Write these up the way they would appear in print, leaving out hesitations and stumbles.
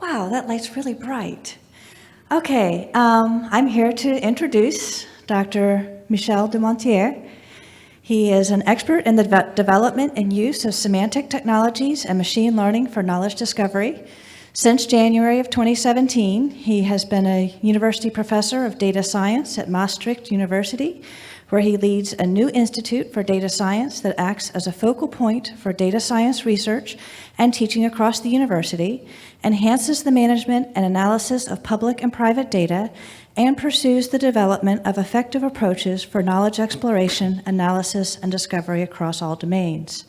Wow, that light's really bright. Okay, I'm here to introduce Dr. Michel Dumontier. He is an expert in the development and use of semantic technologies and machine learning for knowledge discovery. Since January of 2017, he has been a university professor of data science at Maastricht University, where he leads a new institute for data science that acts as a focal point for data science research and teaching across the university, enhances the management and analysis of public and private data, and pursues the development of effective approaches for knowledge exploration, analysis, and discovery across all domains.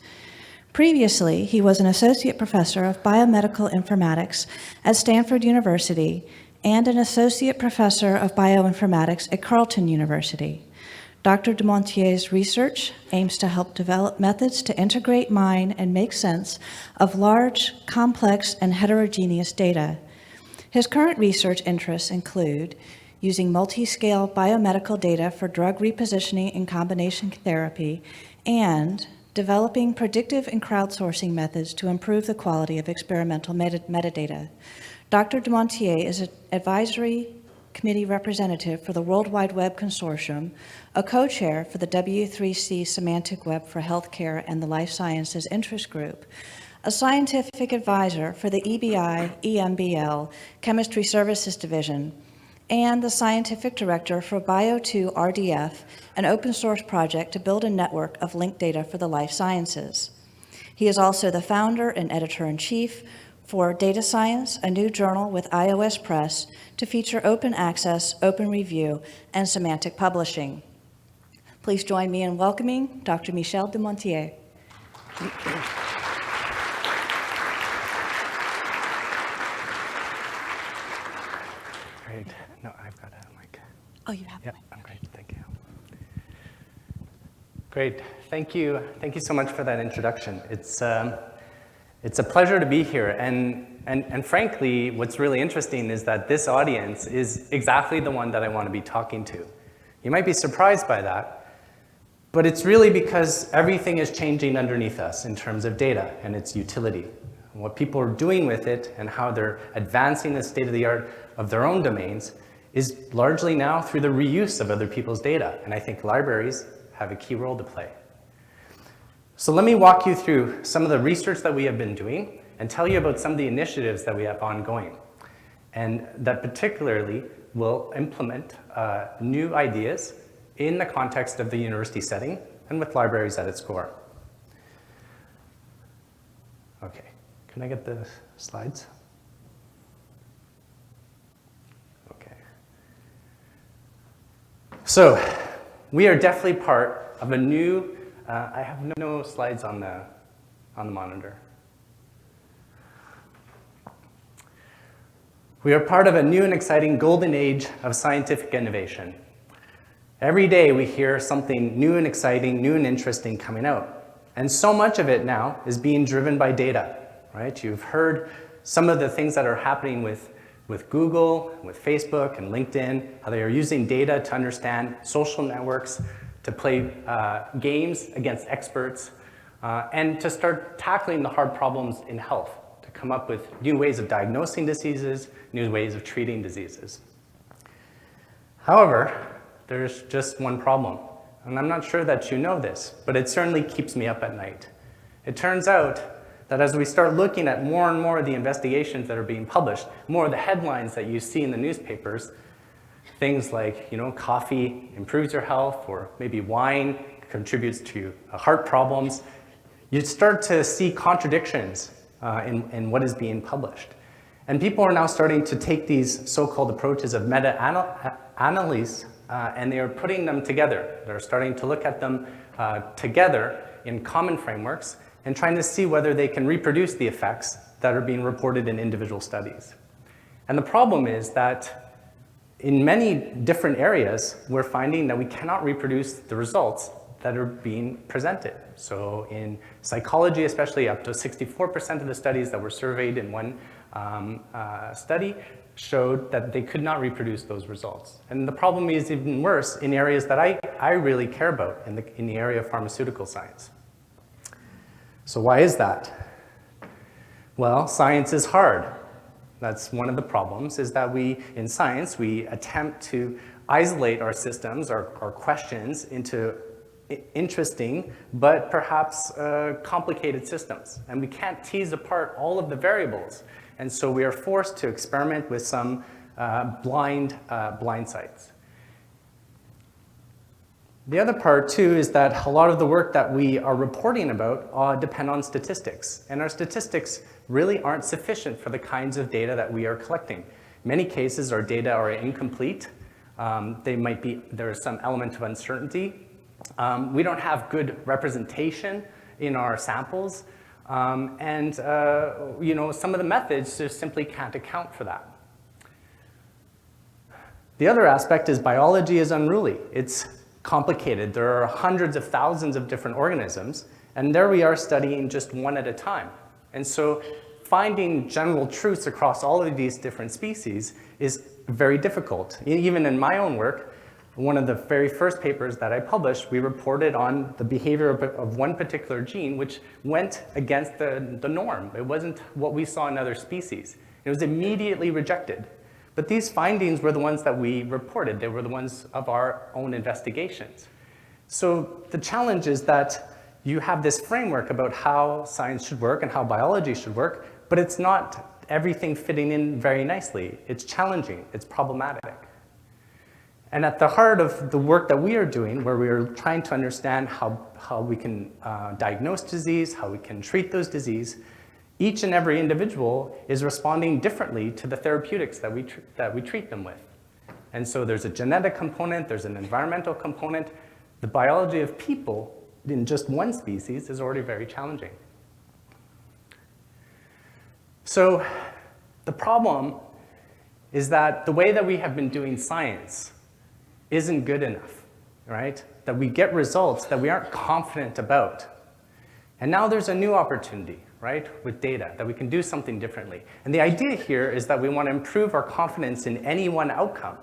Previously, he was an Associate Professor of Biomedical Informatics at Stanford University and an Associate Professor of Bioinformatics at Carleton University. Dr. Dumontier's research aims to help develop methods to integrate, mine, and make sense of large, complex, and heterogeneous data. His current research interests include using multi-scale biomedical data for drug repositioning and combination therapy, and developing predictive and crowdsourcing methods to improve the quality of experimental metadata. Dr. Dumontier is an advisory committee representative for the World Wide Web Consortium, a co-chair for the W3C Semantic Web for Healthcare and the Life Sciences Interest Group, a scientific advisor for the EBI-EMBL Chemistry Services Division, and the scientific director for Bio2 RDF, an open source project to build a network of linked data for the life sciences. He is also the founder and editor-in-chief for Data Science, a new journal with iOS Press to feature open access, open review, and semantic publishing. Please join me in welcoming Dr. Michel Dumontier. Great. No, I've got a mic. Oh, you have a mic. I'm great. Thank you. Great. Thank you. Thank you so much for that introduction. It's a pleasure to be here, and frankly, what's really interesting is that this audience is exactly the one that I want to be talking to. You might be surprised by that, but it's really because everything is changing underneath us in terms of data and its utility, and what people are doing with it and how they're advancing the state of the art of their own domains is largely now through the reuse of other people's data, and I think libraries have a key role to play. So let me walk you through some of the research that we have been doing and tell you about some of the initiatives that we have ongoing, and that particularly will implement new ideas in the context of the university setting and with libraries at its core. Okay, can I get the slides? Okay. So we are definitely part of a new I have no slides on the monitor. We are part of a new and exciting golden age of scientific innovation. Every day we hear something new and exciting, new and interesting coming out. And so much of it now is being driven by data, right? You've heard some of the things that are happening with Google, with Facebook and LinkedIn, how they are using data to understand social networks, to play games against experts, and to start tackling the hard problems in health, to come up with new ways of diagnosing diseases, new ways of treating diseases. However, there's just one problem, and I'm not sure that you know this, but it certainly keeps me up at night. It turns out that as we start looking at more and more of the investigations that are being published, more of the headlines that you see in the newspapers, things like, coffee improves your health, or maybe wine contributes to heart problems, you start to see contradictions in what is being published. And people are now starting to take these so-called approaches of meta-analysis, and they are putting them together. They're starting to look at them together in common frameworks and trying to see whether they can reproduce the effects that are being reported in individual studies. And the problem is that in many different areas, we're finding that we cannot reproduce the results that are being presented. So in psychology, especially, up to 64% of the studies that were surveyed in one study showed that they could not reproduce those results. And the problem is even worse in areas that I really care about, in the area of pharmaceutical science. So why is that? Well, science is hard. That's one of the problems, is that in science, we attempt to isolate our systems, our questions, into interesting, but perhaps complicated systems. And we can't tease apart all of the variables. And so we are forced to experiment with some blind sites. The other part, too, is that a lot of the work that we are reporting about depend on statistics. And our statistics really aren't sufficient for the kinds of data that we are collecting. In many cases, our data are incomplete. There is some element of uncertainty. We don't have good representation in our samples. Some of the methods just simply can't account for that. The other aspect is biology is unruly. It's complicated. There are hundreds of thousands of different organisms, and there we are studying just one at a time. And so finding general truths across all of these different species is very difficult. Even in my own work, one of the very first papers that I published, we reported on the behavior of one particular gene which went against the norm. It wasn't what we saw in other species. It was immediately rejected. But these findings were the ones that we reported. They were the ones of our own investigations. So the challenge is that you have this framework about how science should work and how biology should work, but it's not everything fitting in very nicely. It's challenging. It's problematic. And at the heart of the work that we are doing, where we are trying to understand how we can diagnose disease, how we can treat those diseases, each and every individual is responding differently to the therapeutics that we treat them with. And so there's a genetic component, there's an environmental component. The biology of people in just one species is already very challenging. So the problem is that the way that we have been doing science isn't good enough, right? That we get results that we aren't confident about. And now there's a new opportunity, right, with data, that we can do something differently. And the idea here is that we want to improve our confidence in any one outcome.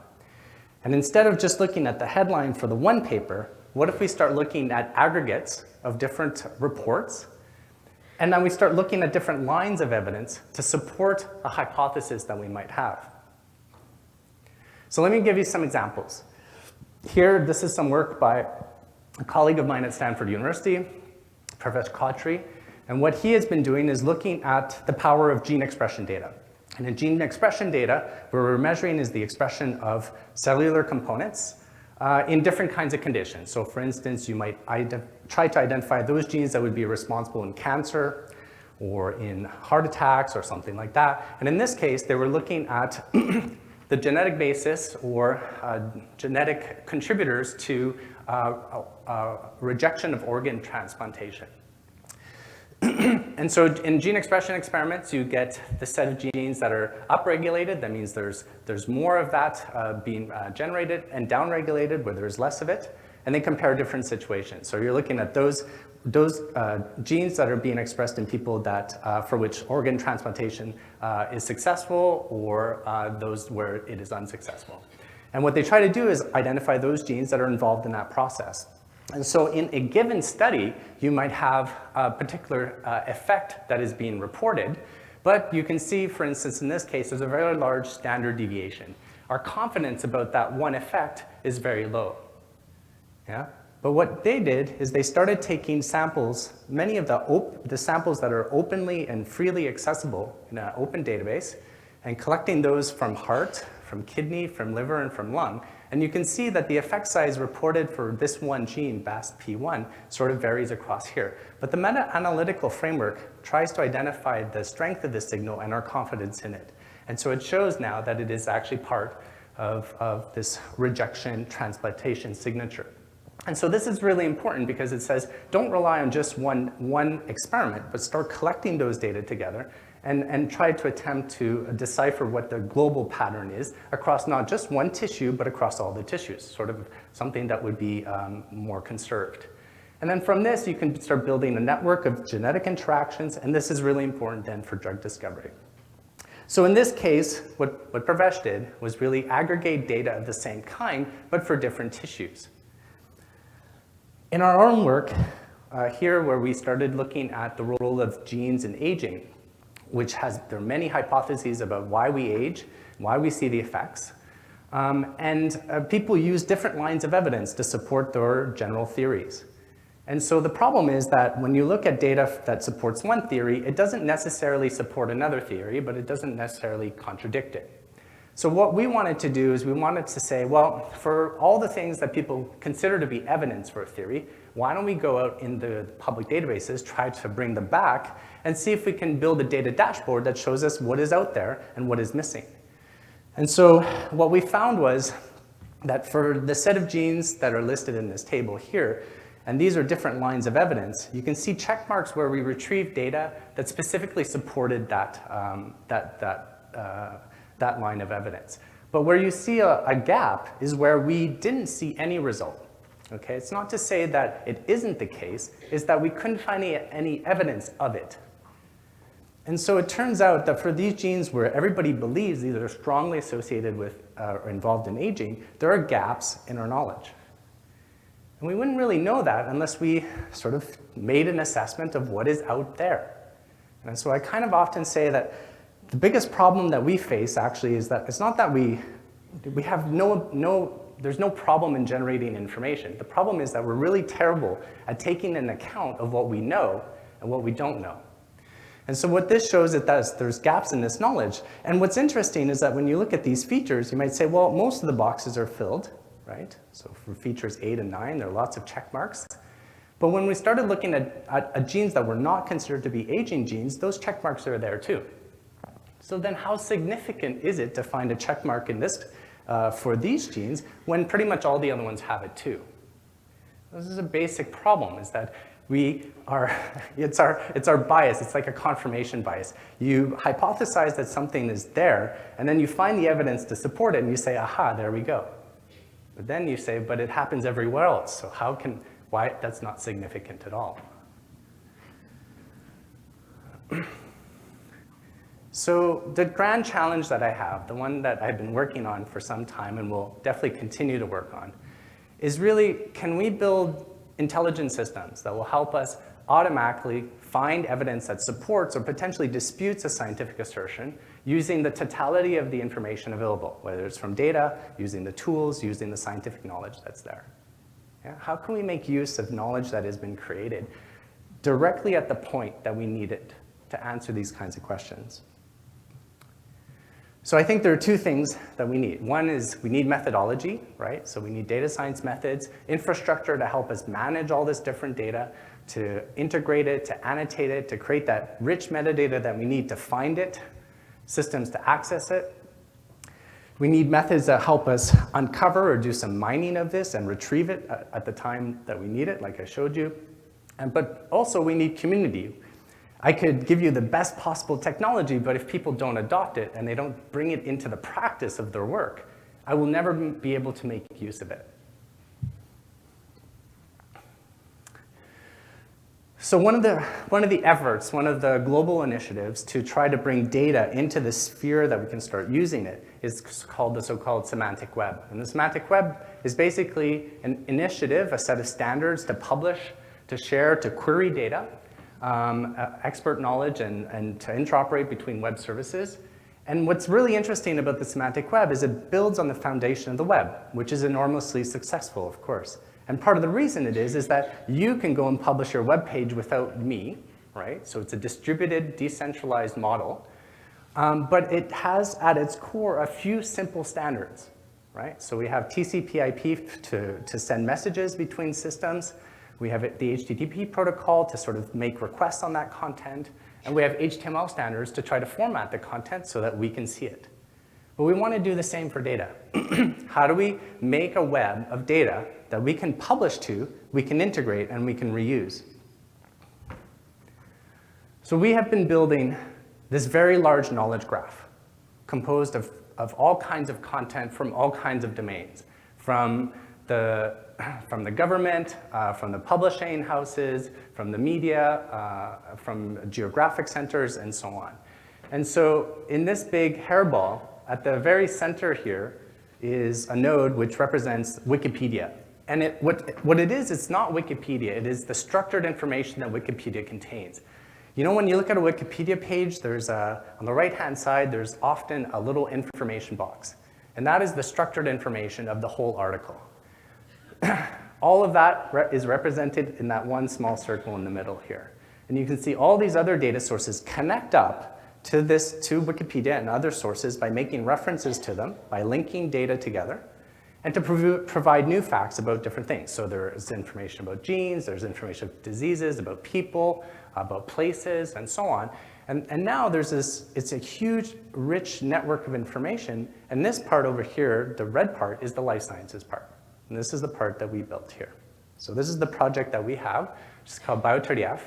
And instead of just looking at the headline for the one paper, what if we start looking at aggregates of different reports, and then we start looking at different lines of evidence to support a hypothesis that we might have? So let me give you some examples. Here, this is some work by a colleague of mine at Stanford University, Professor Kotri, and what he has been doing is looking at the power of gene expression data. And in gene expression data, what we're measuring is the expression of cellular components in different kinds of conditions. So for instance, you might try to identify those genes that would be responsible in cancer or in heart attacks or something like that. And in this case, they were looking at the genetic basis or genetic contributors to rejection of organ transplantation. And so in gene expression experiments, you get the set of genes that are upregulated. That means there's more of that being generated, and downregulated where there's less of it. And they compare different situations. So you're looking at those genes that are being expressed in people that, for which organ transplantation is successful, or those where it is unsuccessful. And what they try to do is identify those genes that are involved in that process. And so in a given study, you might have a particular effect that is being reported, but you can see, for instance, in this case, there's a very large standard deviation. Our confidence about that one effect is very low. Yeah? But what they did is they started taking samples, many of the samples that are openly and freely accessible in an open database, and collecting those from heart, from kidney, from liver, and from lung. And you can see that the effect size reported for this one gene, BASP-P1, sort of varies across here. But the meta-analytical framework tries to identify the strength of the signal and our confidence in it. And so it shows now that it is actually part of this rejection transplantation signature. And so this is really important because it says, don't rely on just one experiment, but start collecting those data together and try to attempt to decipher what the global pattern is across not just one tissue, but across all the tissues, sort of something that would be more conserved. And then from this, you can start building a network of genetic interactions, and this is really important then for drug discovery. So in this case, what Pravesh did was really aggregate data of the same kind, but for different tissues. In our own work, here where we started looking at the role of genes in aging, there are many hypotheses about why we age, why we see the effects. People use different lines of evidence to support their general theories. And so the problem is that when you look at data that supports one theory, it doesn't necessarily support another theory, but it doesn't necessarily contradict it. So what we wanted to do is we wanted to say, well, for all the things that people consider to be evidence for a theory, why don't we go out in the public databases, try to bring them back, and see if we can build a data dashboard that shows us what is out there and what is missing. And so what we found was that for the set of genes that are listed in this table here, and these are different lines of evidence, you can see check marks where we retrieved data that specifically supported that line of evidence. But where you see a gap is where we didn't see any result. Okay? It's not to say that it isn't the case, it's that we couldn't find any evidence of it. And so it turns out that for these genes where everybody believes these are strongly associated with or involved in aging, there are gaps in our knowledge. And we wouldn't really know that unless we sort of made an assessment of what is out there. And so I kind of often say that the biggest problem that we face actually is that it's not that we have there's no problem in generating information. The problem is that we're really terrible at taking an account of what we know and what we don't know. And so what this shows is that there's gaps in this knowledge. And what's interesting is that when you look at these features, you might say, well, most of the boxes are filled, right? So for features 8 and 9, there are lots of check marks. But when we started looking at genes that were not considered to be aging genes, those check marks are there too. So then how significant is it to find a check mark in this for these genes when pretty much all the other ones have it too? This is a basic problem, is that it's our bias. It's like a confirmation bias. You hypothesize that something is there, and then you find the evidence to support it, and you say, aha, there we go. But then you say, but it happens everywhere else, so why that's not significant at all? So the grand challenge that I have, the one that I've been working on for some time and will definitely continue to work on, is really, can we build intelligent systems that will help us automatically find evidence that supports or potentially disputes a scientific assertion using the totality of the information available, whether it's from data, using the tools, using the scientific knowledge that's there. Yeah? How can we make use of knowledge that has been created directly at the point that we need it to answer these kinds of questions? So I think there are two things that we need. One is we need methodology, right? So we need data science methods, infrastructure to help us manage all this different data, to integrate it, to annotate it, to create that rich metadata that we need to find it, systems to access it. We need methods that help us uncover or do some mining of this and retrieve it at the time that we need it, like I showed you. But also we need community. I could give you the best possible technology, but if people don't adopt it and they don't bring it into the practice of their work, I will never be able to make use of it. So one of the efforts, one of the global initiatives to try to bring data into the sphere that we can start using it is called the so-called semantic web. And the semantic web is basically an initiative, a set of standards to publish, to share, to query data, expert knowledge, and to interoperate between web services. And what's really interesting about the semantic web is it builds on the foundation of the web, which is enormously successful, of course. And part of the reason it is that you can go and publish your web page without me, right? So it's a distributed, decentralized model. But it has at its core a few simple standards, right? So we have TCP/IP to send messages between systems. We have the HTTP protocol to sort of make requests on that content. And we have HTML standards to try to format the content so that we can see it. But we want to do the same for data. How do we make a web of data that we can publish to, we can integrate, and we can reuse? So we have been building this very large knowledge graph composed of all kinds of content from all kinds of domains, from the government, from the publishing houses, from the media, from geographic centers, and so on. And so in this big hairball, at the very center here is a node which represents Wikipedia. And what it is, it's not Wikipedia. It is the structured information that Wikipedia contains. You know, when you look at a Wikipedia page, there's on the right-hand side, there's often a little information box. And that is the structured information of the whole article. All of that is represented in that one small circle in the middle here. And you can see all these other data sources connect up to Wikipedia and other sources by making references to them, by linking data together, and to provide new facts about different things. So there's information about genes, there's information about diseases, about people, about places, and so on. And now there's this, it's a huge, rich network of information, and this part over here, the red part, is the life sciences part. And this is the part that we built here. So this is the project that we have, which is called Biotrdiaf.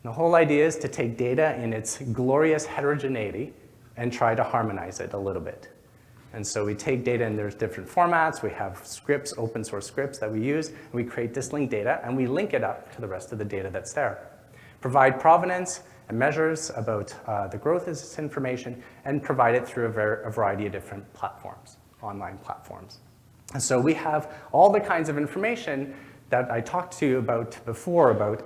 The whole idea is to take data in its glorious heterogeneity and try to harmonize it a little bit. And so we take data in there's different formats, we have scripts, open source scripts that we use, and we create this linked data, and we link it up to the rest of the data that's there. Provide provenance and measures about the growth of this information, and provide it through a variety of different platforms, online platforms. And so we have all the kinds of information that I talked to you about before, about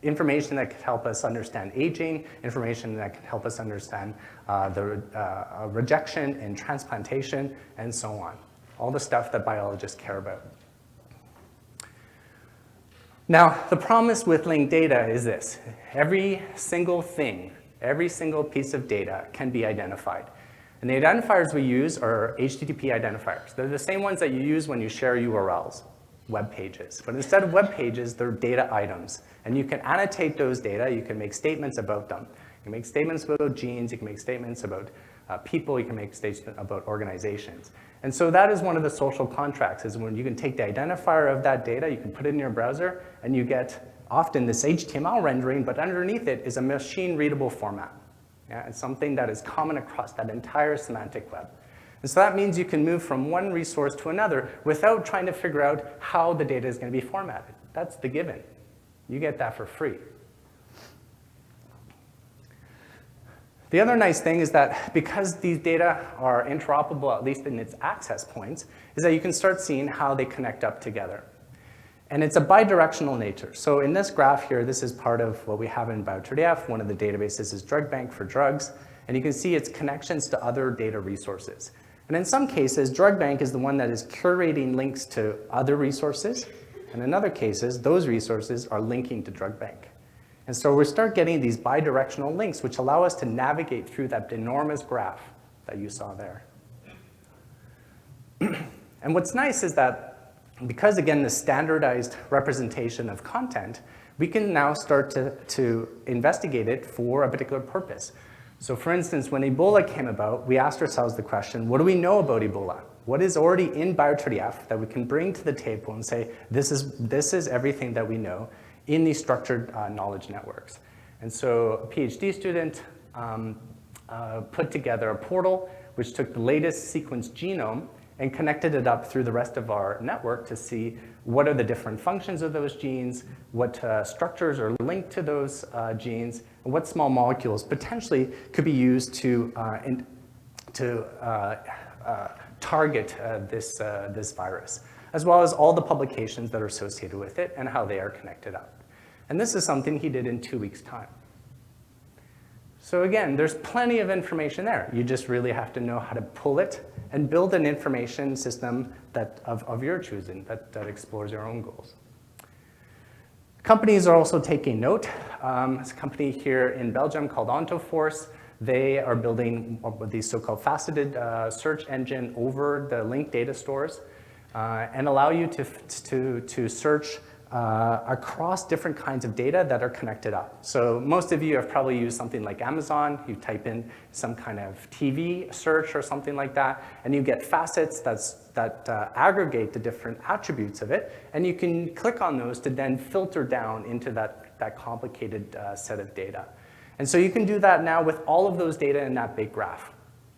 information that could help us understand aging, information that can help us understand the rejection and transplantation, and so on. All the stuff that biologists care about. Now, the promise with linked data is this. Every single thing, every single piece of data can be identified. And the identifiers we use are HTTP identifiers. They're the same ones that you use when you share URLs, web pages. But instead of web pages, they're data items. And you can annotate those data. You can make statements about them. You can make statements about genes. You can make statements about people. You can make statements about organizations. And so that is one of the social contracts, is when you can take the identifier of that data, you can put it in your browser, and you get often this HTML rendering, but underneath it is a machine-readable format. Yeah, it's something that is common across that entire semantic web. And so that means you can move from one resource to another without trying to figure out how the data is going to be formatted. That's the given. You get that for free. The other nice thing is that because these data are interoperable, at least in its access points, is that you can start seeing how they connect up together. And it's a bidirectional nature. So in this graph here, this is part of what we have in Biotrdiaf. One of the databases is Drug Bank for drugs. And you can see its connections to other data resources. And in some cases, Drug Bank is the one that is curating links to other resources. And in other cases, those resources are linking to Drug Bank. And so we start getting these bidirectional links, which allow us to navigate through that enormous graph that you saw there. And what's nice is that because, again, the standardized representation of content, we can now start to investigate it for a particular purpose. So for instance, when Ebola came about, we asked ourselves the question, what do we know about Ebola? What is already in Biotrdiaf that we can bring to the table and say, this is everything that we know in these structured knowledge networks? And so a PhD student put together a portal which took the latest sequenced genome and connected it up through the rest of our network to see what are the different functions of those genes, what structures are linked to those genes, and what small molecules potentially could be used to target this virus, as well as all the publications that are associated with it and how they are connected up. And this is something he did in 2 weeks' time. So again, there's plenty of information there. You just really have to know how to pull it and build an information system of your choosing that explores your own goals. Companies are also taking note. There's a company here in Belgium called Ontoforce. They are building these so-called faceted search engine over the linked data stores and allow you to search across different kinds of data that are connected up. So most of you have probably used something like Amazon. You type in some kind of TV search or something like that, and you get facets that aggregate the different attributes of it, and you can click on those to then filter down into that complicated set of data. And so you can do that now with all of those data in that big graph.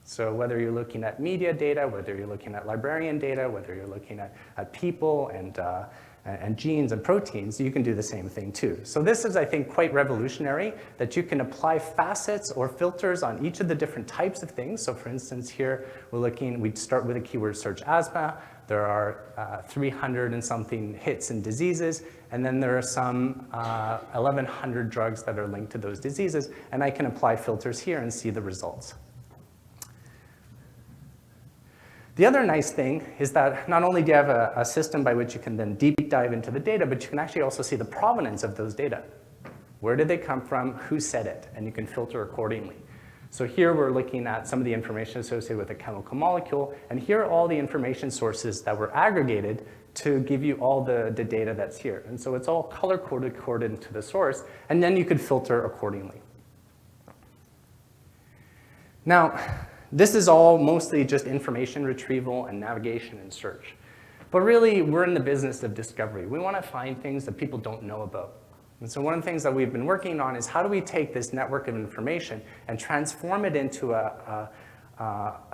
So whether you're looking at media data, whether you're looking at librarian data, whether you're looking at people and genes and proteins, you can do the same thing too. So this is, I think, quite revolutionary, that you can apply facets or filters on each of the different types of things. So for instance, here we'd start with a keyword search asthma, There are 300 and something hits in diseases, and then there are some 1,100 drugs that are linked to those diseases, and I can apply filters here and see the results. The other nice thing is that not only do you have a system by which you can then deep dive into the data, but you can actually also see the provenance of those data. Where did they come from? Who said it? And you can filter accordingly. So here we're looking at some of the information associated with a chemical molecule, and here are all the information sources that were aggregated to give you all the data that's here. And so it's all color-coded according to the source, and then you could filter accordingly. Now, this is all mostly just information retrieval and navigation and search. But really, we're in the business of discovery. We want to find things that people don't know about. And so one of the things that we've been working on is how do we take this network of information and transform it into a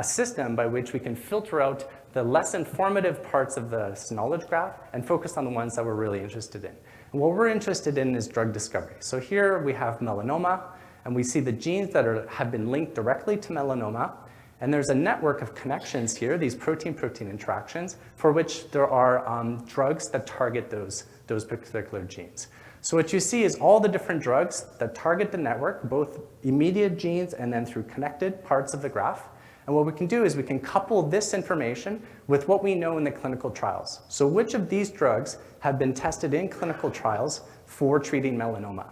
system by which we can filter out the less informative parts of the knowledge graph and focus on the ones that we're really interested in. And what we're interested in is drug discovery. So here we have melanoma, and we see the genes that have been linked directly to melanoma. And there's a network of connections here, these protein-protein interactions, for which there are drugs that target those particular genes. So what you see is all the different drugs that target the network, both immediate genes and then through connected parts of the graph. And what we can do is we can couple this information with what we know in the clinical trials. So which of these drugs have been tested in clinical trials for treating melanoma?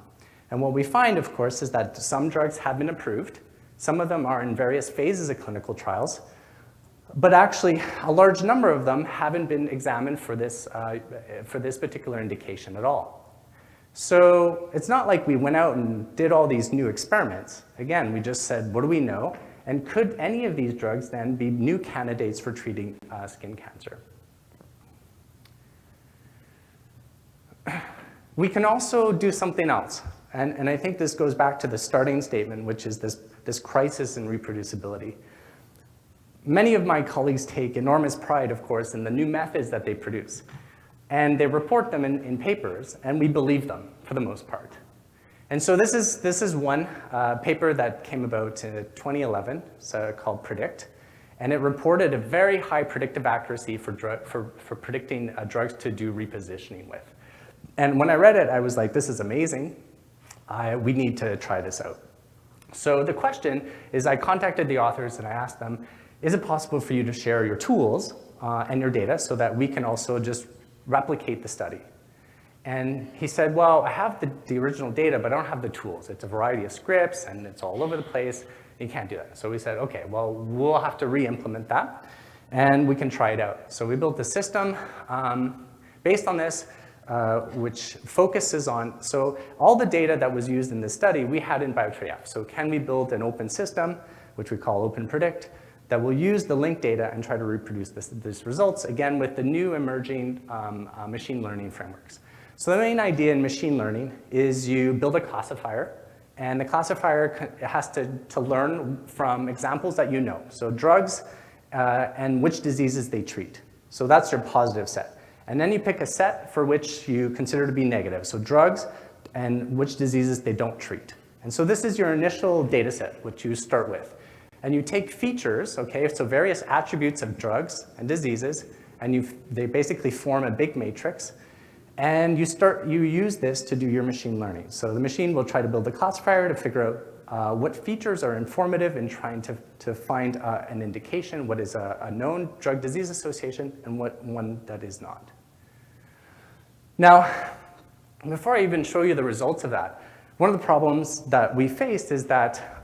And what we find, of course, is that some drugs have been approved. Some of them are in various phases of clinical trials, but actually a large number of them haven't been examined for this particular indication at all. So it's not like we went out and did all these new experiments. Again, we just said, what do we know? And could any of these drugs then be new candidates for treating skin cancer? We can also do something else. And I think this goes back to the starting statement, which is this crisis in reproducibility. Many of my colleagues take enormous pride, of course, in the new methods that they produce. And they report them in papers, and we believe them for the most part. And so this is one paper that came about in 2011, called Predict. And it reported a very high predictive accuracy for predicting drugs to do repositioning with. And when I read it, I was like, this is amazing. We need to try this out. So the question is, I contacted the authors and I asked them, is it possible for you to share your tools and your data so that we can also just replicate the study? And he said, well, I have the original data, but I don't have the tools. It's a variety of scripts and it's all over the place. You can't do that. So we said, okay, well, we'll have to re-implement that and we can try it out. So we built a system based on this, which focuses on, so all the data that was used in this study, we had in Biometrics. So can we build an open system, which we call Open Predict, that will use the linked data and try to reproduce these results, again, with the new emerging machine learning frameworks. So the main idea in machine learning is you build a classifier, and the classifier has to learn from examples that you know. So drugs and which diseases they treat. So that's your positive set. And then you pick a set for which you consider to be negative. So drugs and which diseases they don't treat. And so this is your initial data set, which you start with. And you take features, okay, so various attributes of drugs and diseases, and they basically form a big matrix. And you use this to do your machine learning. So the machine will try to build a classifier to figure out what features are informative in trying to find an indication, what is a known drug-disease association, and what one that is not. Now, before I even show you the results of that, one of the problems that we faced is that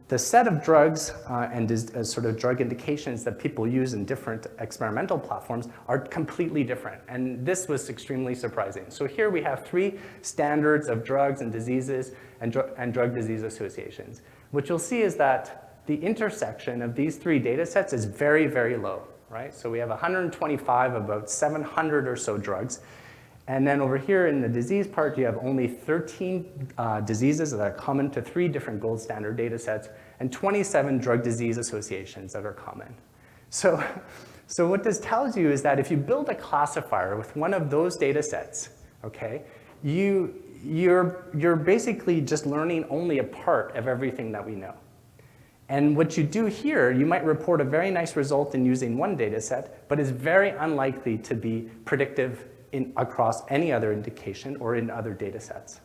the set of drugs and sort of drug indications that people use in different experimental platforms are completely different. And this was extremely surprising. So here we have 3 standards of drugs and diseases and drug disease associations. What you'll see is that the intersection of these 3 data sets is very, very low, right? So we have 125 of about 700 or so drugs. And then over here in the disease part, you have only 13 diseases that are common to 3 different gold standard data sets and 27 drug disease associations that are common. So what this tells you is that if you build a classifier with one of those data sets, okay, you're basically just learning only a part of everything that we know. And what you do here, you might report a very nice result in using one data set, but is very unlikely to be predictive across any other indication or in other data sets.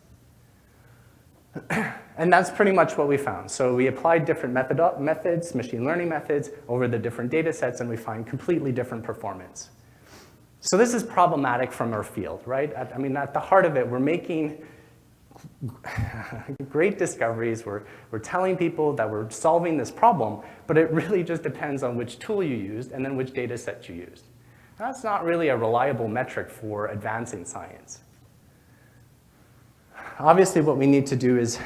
And that's pretty much what we found. So we applied different methods, machine learning methods, over the different data sets, and we find completely different performance. So this is problematic from our field, right? I mean, at the heart of it, we're making great discoveries. We're telling people that we're solving this problem, but it really just depends on which tool you used and then which data set you used. That's not really a reliable metric for advancing science. Obviously, what we need to do is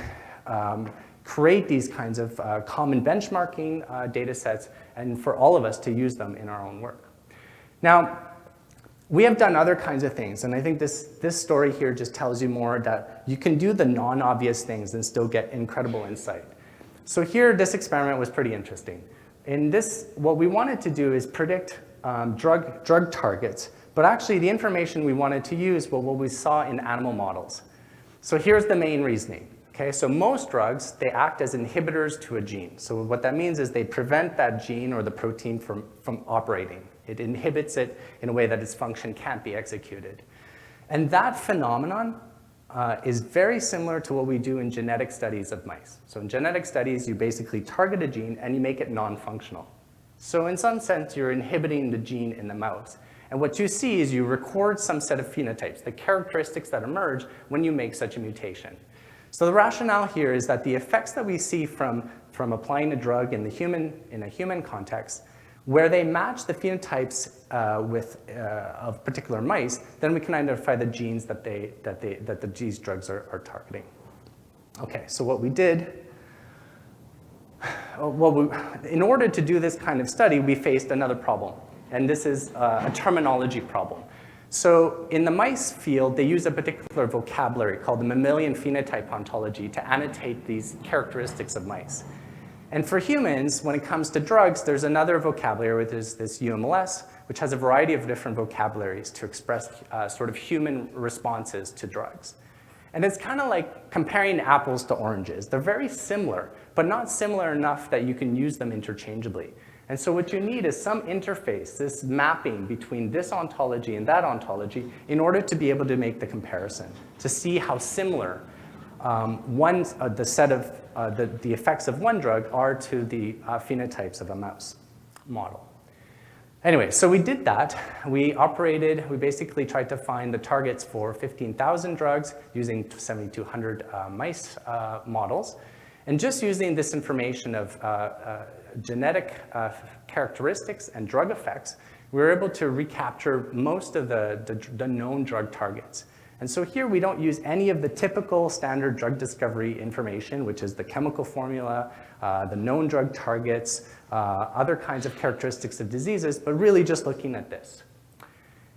create these kinds of common benchmarking data sets and for all of us to use them in our own work. Now, we have done other kinds of things, and I think this story here just tells you more that you can do the non-obvious things and still get incredible insight. So here, this experiment was pretty interesting. In this, what we wanted to do is predict drug targets, but actually the information we wanted to use was what we saw in animal models. So here's the main reasoning. Okay, so most drugs, they act as inhibitors to a gene. So what that means is they prevent that gene or the protein from operating. It inhibits it in a way that its function can't be executed. And that phenomenon is very similar to what we do in genetic studies of mice. So in genetic studies, you basically target a gene and you make it non-functional. So in some sense, you're inhibiting the gene in the mouse. And what you see is you record some set of phenotypes, the characteristics that emerge when you make such a mutation. So the rationale here is that the effects that we see from applying a drug in a human context, where they match the phenotypes of particular mice, then we can identify the genes that these drugs are targeting. Okay, so what we did, in order to do this kind of study, we faced another problem, and this is a terminology problem. So in the mice field, they use a particular vocabulary called the mammalian phenotype ontology to annotate these characteristics of mice. And for humans, when it comes to drugs, there's another vocabulary, which is this UMLS, which has a variety of different vocabularies to express sort of human responses to drugs. And it's kind of like comparing apples to oranges. They're very similar, but not similar enough that you can use them interchangeably. And so what you need is some interface, this mapping between this ontology and that ontology in order to be able to make the comparison, to see how similar the effects of one drug are to the phenotypes of a mouse model. Anyway, so we did that. We basically tried to find the targets for 15,000 drugs using 7,200 mice models. And just using this information of genetic characteristics and drug effects, we were able to recapture most of the known drug targets. And so here we don't use any of the typical standard drug discovery information, which is the chemical formula, the known drug targets, other kinds of characteristics of diseases, but really just looking at this.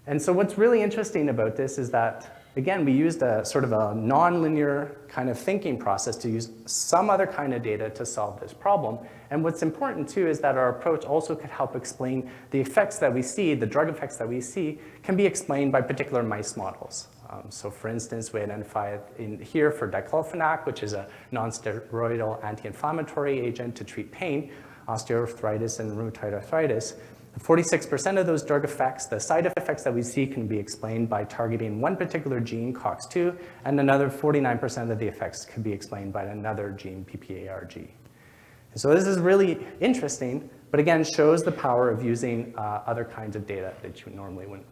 And so what's really interesting about this is that, again, we used a sort of a nonlinear kind of thinking process to use some other kind of data to solve this problem. And what's important too is that our approach also could help explain the effects that we see, the drug effects that we see, can be explained by particular mice models. So for instance, we identified in here for diclofenac, which is a non-steroidal anti-inflammatory agent to treat pain, osteoarthritis and rheumatoid arthritis. 46% of those drug effects, the side effects that we see, can be explained by targeting one particular gene, COX-2, and another 49% of the effects could be explained by another gene, PPARG. And so this is really interesting, but again, shows the power of using other kinds of data that you normally wouldn't.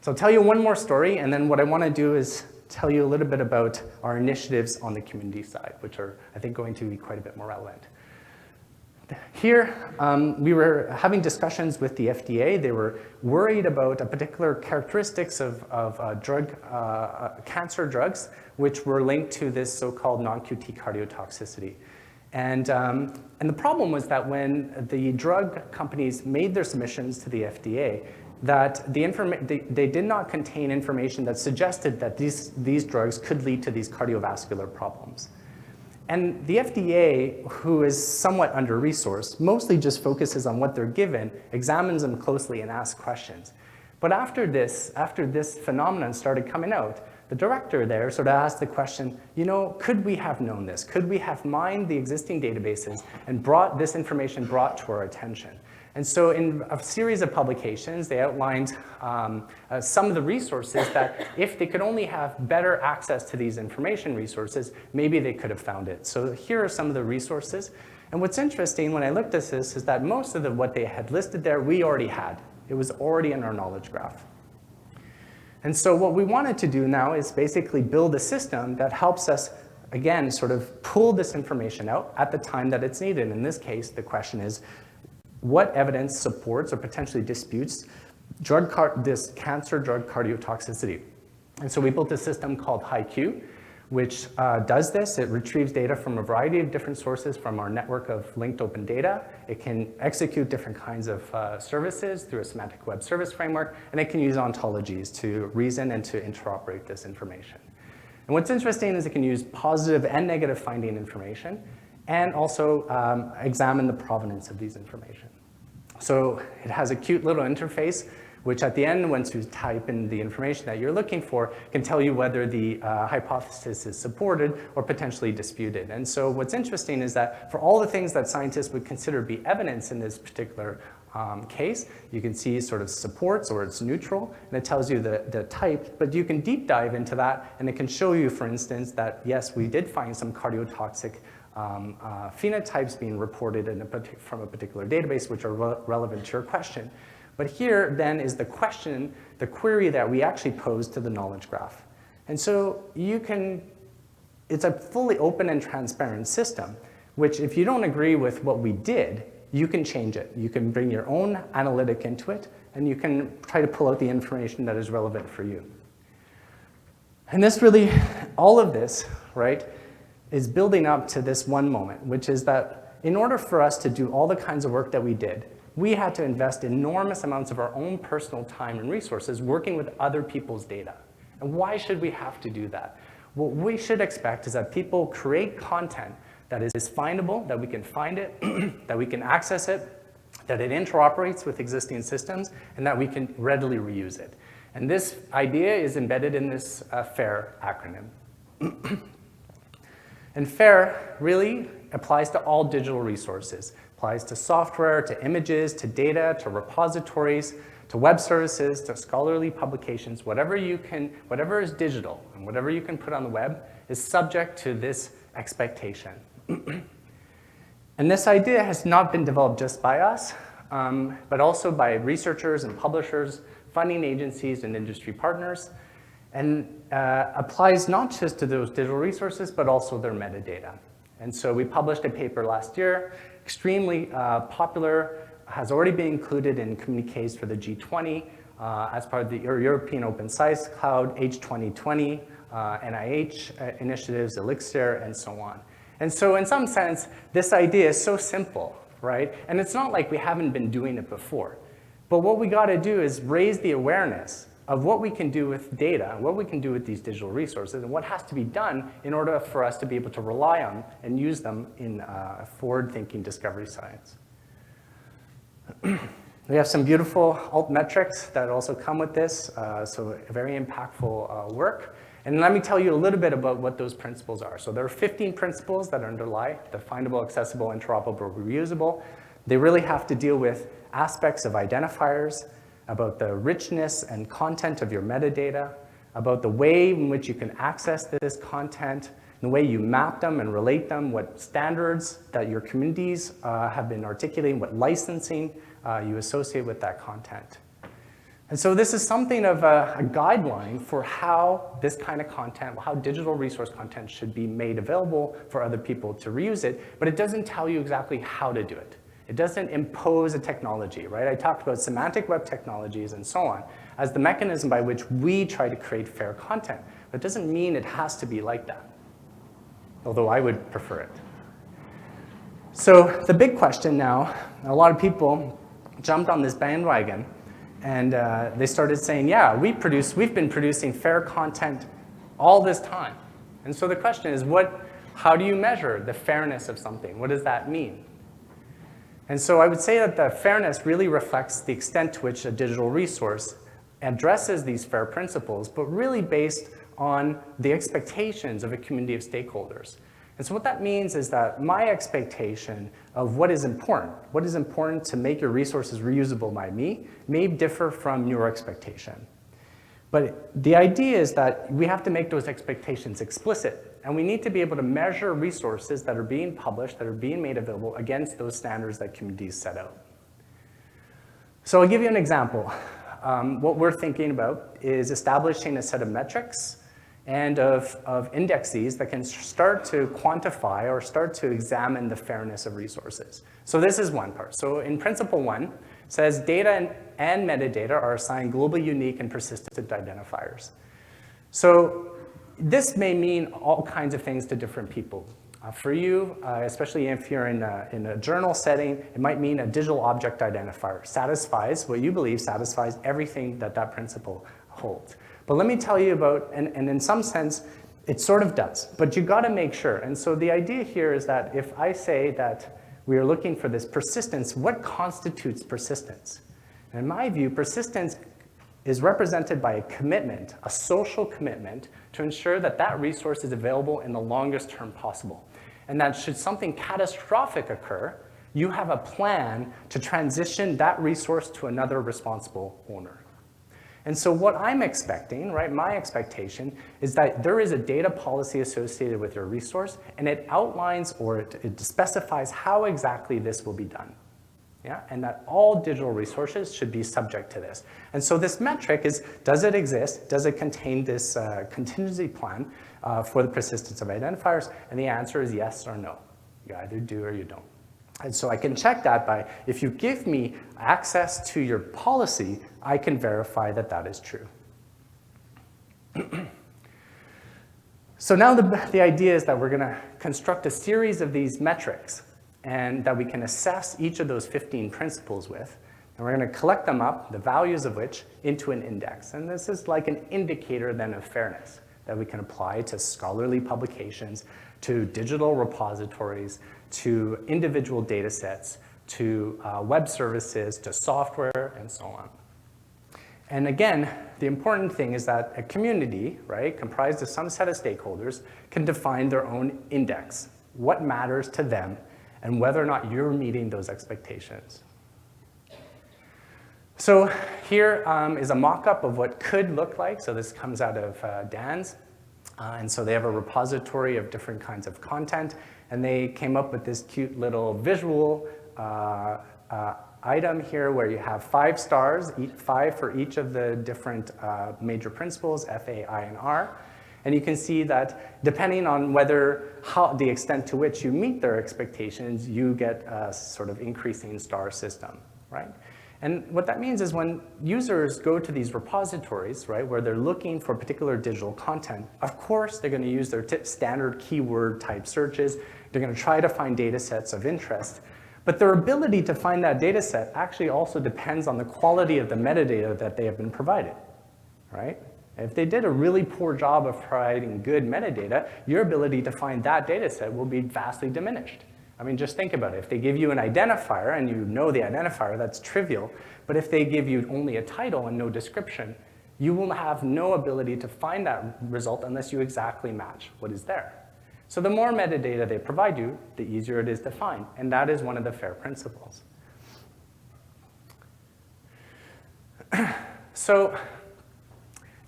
So I'll tell you one more story, and then what I want to do is tell you a little bit about our initiatives on the community side, which are, I think, going to be quite a bit more relevant. Here, we were having discussions with the FDA. They were worried about a particular characteristics of cancer drugs, which were linked to this so-called non-QT cardiotoxicity. And the problem was that when the drug companies made their submissions to the FDA, that they did not contain information that suggested that these drugs could lead to these cardiovascular problems. And the FDA, who is somewhat under-resourced, mostly just focuses on what they're given, examines them closely, and asks questions. But after this phenomenon started coming out, the director there sort of asked the question, you know, could we have known this? Could we have mined the existing databases and brought this information brought to our attention? And so in a series of publications, they outlined some of the resources that if they could only have better access to these information resources, maybe they could have found it. So here are some of the resources. And what's interesting when I looked at this is that most of what they had listed there, we already had. It was already in our knowledge graph. And so what we wanted to do now is basically build a system that helps us, again, sort of pull this information out at the time that it's needed. In this case, the question is, what evidence supports or potentially disputes this cancer drug cardiotoxicity? And so we built a system called HighQ, which does this. It retrieves data from a variety of different sources from our network of linked open data. It can execute different kinds of services through a semantic web service framework, and it can use ontologies to reason and to interoperate this information. And what's interesting is it can use positive and negative finding information, and also examine the provenance of these information. So it has a cute little interface, which at the end, once you type in the information that you're looking for, can tell you whether the hypothesis is supported or potentially disputed. And so what's interesting is that for all the things that scientists would consider to be evidence in this particular case, you can see sort of supports or it's neutral, and it tells you the type, but you can deep dive into that, and it can show you, for instance, that yes, we did find some cardiotoxic phenotypes being reported from a particular database, which are relevant to your question. But here then is the question, the query that we actually pose to the knowledge graph. And so it's a fully open and transparent system, which if you don't agree with what we did, you can change it. You can bring your own analytic into it, and you can try to pull out the information that is relevant for you. And this really, all of this, right, is building up to this one moment, which is that in order for us to do all the kinds of work that we did, we had to invest enormous amounts of our own personal time and resources working with other people's data. And why should we have to do that? What we should expect is that people create content that is findable, that we can find it, that we can access it, that it interoperates with existing systems, and that we can readily reuse it. And this idea is embedded in this FAIR acronym. And FAIR really applies to all digital resources. Applies to software, to images, to data, to repositories, to web services, to scholarly publications. Whatever is digital and whatever you can put on the web is subject to this expectation. And this idea has not been developed just by us, but also by researchers and publishers, funding agencies, and industry partners, and applies not just to those digital resources, but also their metadata. And so we published a paper last year, extremely popular, has already been included in communiques for the G20 as part of the European Open Science Cloud, H2020, NIH initiatives, Elixir, and so on. And so in some sense, this idea is so simple, right? And it's not like we haven't been doing it before. But what we got to do is raise the awareness of what we can do with data, what we can do with these digital resources, and what has to be done in order for us to be able to rely on and use them in forward-thinking discovery science. We have some beautiful Altmetrics that also come with this, so very impactful work. And let me tell you a little bit about what those principles are. So there are 15 principles that underlie definable, accessible, interoperable, reusable. They really have to deal with aspects of identifiers, about the richness and content of your metadata, about the way in which you can access this content, the way you map them and relate them, what standards that your communities have been articulating, what licensing you associate with that content. And so this is something of a guideline for how this kind of content, how digital resource content should be made available for other people to reuse it, but it doesn't tell you exactly how to do it. It doesn't impose a technology, right? I talked about semantic web technologies and so on as the mechanism by which we try to create fair content. But it doesn't mean it has to be like that, although I would prefer it. So the big question now, a lot of people jumped on this bandwagon and they started saying, yeah, we've been producing fair content all this time. And so the question is, how do you measure the fairness of something? What does that mean? And so I would say that the fairness really reflects the extent to which a digital resource addresses these FAIR principles, but really based on the expectations of a community of stakeholders. And so what that means is that my expectation of what is important to make your resources reusable by me, may differ from your expectation. But the idea is that we have to make those expectations explicit, and we need to be able to measure resources that are being published, that are being made available against those standards that communities set out. So I'll give you an example. What we're thinking about is establishing a set of metrics and of indexes that can start to quantify or start to examine the fairness of resources. So this is one part. So in principle one, it says data and metadata are assigned globally unique and persistent identifiers. So this may mean all kinds of things to different people. For you, especially if you're in a journal setting, it might mean a digital object identifier satisfies what you believe satisfies everything that that principle holds. But let me tell you about, and in some sense, it sort of does, but you gotta make sure. And so the idea here is that if I say that we are looking for this persistence, what constitutes persistence? And in my view, persistence is represented by a commitment, a social commitment, to ensure that that resource is available in the longest term possible. And that should something catastrophic occur, you have a plan to transition that resource to another responsible owner. And so what I'm expecting, right, my expectation is that there is a data policy associated with your resource, and it outlines or it specifies how exactly this will be done. Yeah? And that all digital resources should be subject to this. And so this metric is, does it exist? Does it contain this contingency plan for the persistence of identifiers? And the answer is yes or no. You either do or you don't. And so I can check that by, if you give me access to your policy, I can verify that that is true. So now the idea is that we're going to construct a series of these metrics and that we can assess each of those 15 principles with. And we're going to collect them up, the values of which, into an index. And this is like an indicator then of fairness that we can apply to scholarly publications, to digital repositories, to individual data sets, to web services, to software, and so on. And again, the important thing is that a community, right, comprised of some set of stakeholders, can define their own index, what matters to them, and whether or not you're meeting those expectations. So here is a mock-up of what could look like. So this comes out of DANS. And so they have a repository of different kinds of content. And they came up with this cute little visual item here where you have 5 stars, 5 for each of the different major principles, F, A, I, and R. And you can see that depending on the extent to which you meet their expectations, you get a sort of increasing star system, right? And what that means is when users go to these repositories, right, where they're looking for particular digital content, of course they're going to use their standard keyword type searches. They're going to try to find data sets of interest. But their ability to find that data set actually also depends on the quality of the metadata that they have been provided, right? If they did a really poor job of providing good metadata, your ability to find that data set will be vastly diminished. I mean, just think about it. If they give you an identifier and you know the identifier, that's trivial. But if they give you only a title and no description, you will have no ability to find that result unless you exactly match what is there. So the more metadata they provide you, the easier it is to find. And that is one of the FAIR principles. So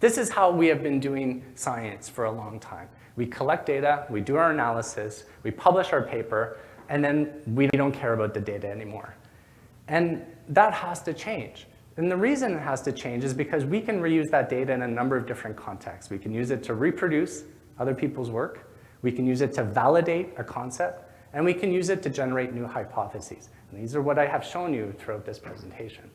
this is how we have been doing science for a long time. We collect data, we do our analysis, we publish our paper, and then we don't care about the data anymore. And that has to change. And the reason it has to change is because we can reuse that data in a number of different contexts. We can use it to reproduce other people's work. We can use it to validate a concept. And we can use it to generate new hypotheses. And these are what I have shown you throughout this presentation.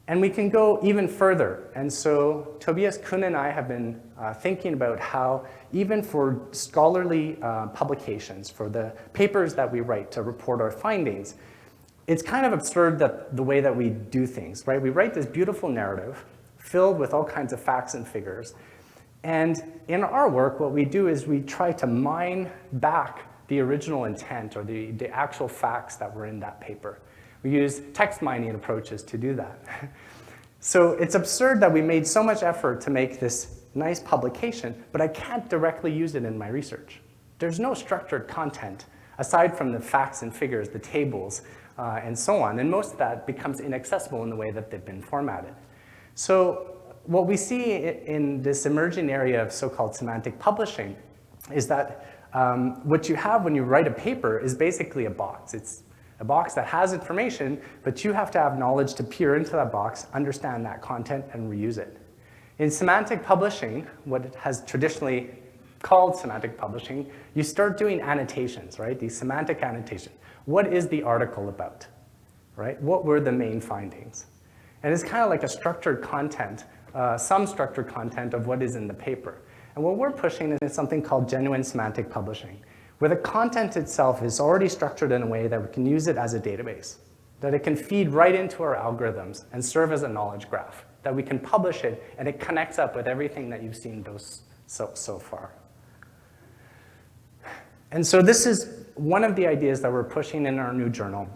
And we can go even further. And so Tobias Kuhn and I have been thinking about how even for scholarly publications, for the papers that we write to report our findings, it's kind of absurd that the way that we do things, right? We write this beautiful narrative filled with all kinds of facts and figures. And in our work, what we do is we try to mine back the original intent or the actual facts that were in that paper. We use text mining approaches to do that. So it's absurd that we made so much effort to make this nice publication, but I can't directly use it in my research. There's no structured content aside from the facts and figures, the tables, and so on. And most of that becomes inaccessible in the way that they've been formatted. So what we see in this emerging area of so-called semantic publishing is that what you have when you write a paper is basically a box. It's a box that has information, but you have to have knowledge to peer into that box, understand that content, and reuse it. In semantic publishing, what it has traditionally called semantic publishing, you start doing annotations, right? These semantic annotations. What is the article about, right? What were the main findings? And it's kind of like a structured content, some structured content of what is in the paper. And what we're pushing is something called genuine semantic publishing, where the content itself is already structured in a way that we can use it as a database, that it can feed right into our algorithms and serve as a knowledge graph, that we can publish it and it connects up with everything that you've seen so far. And so this is one of the ideas that we're pushing in our new journal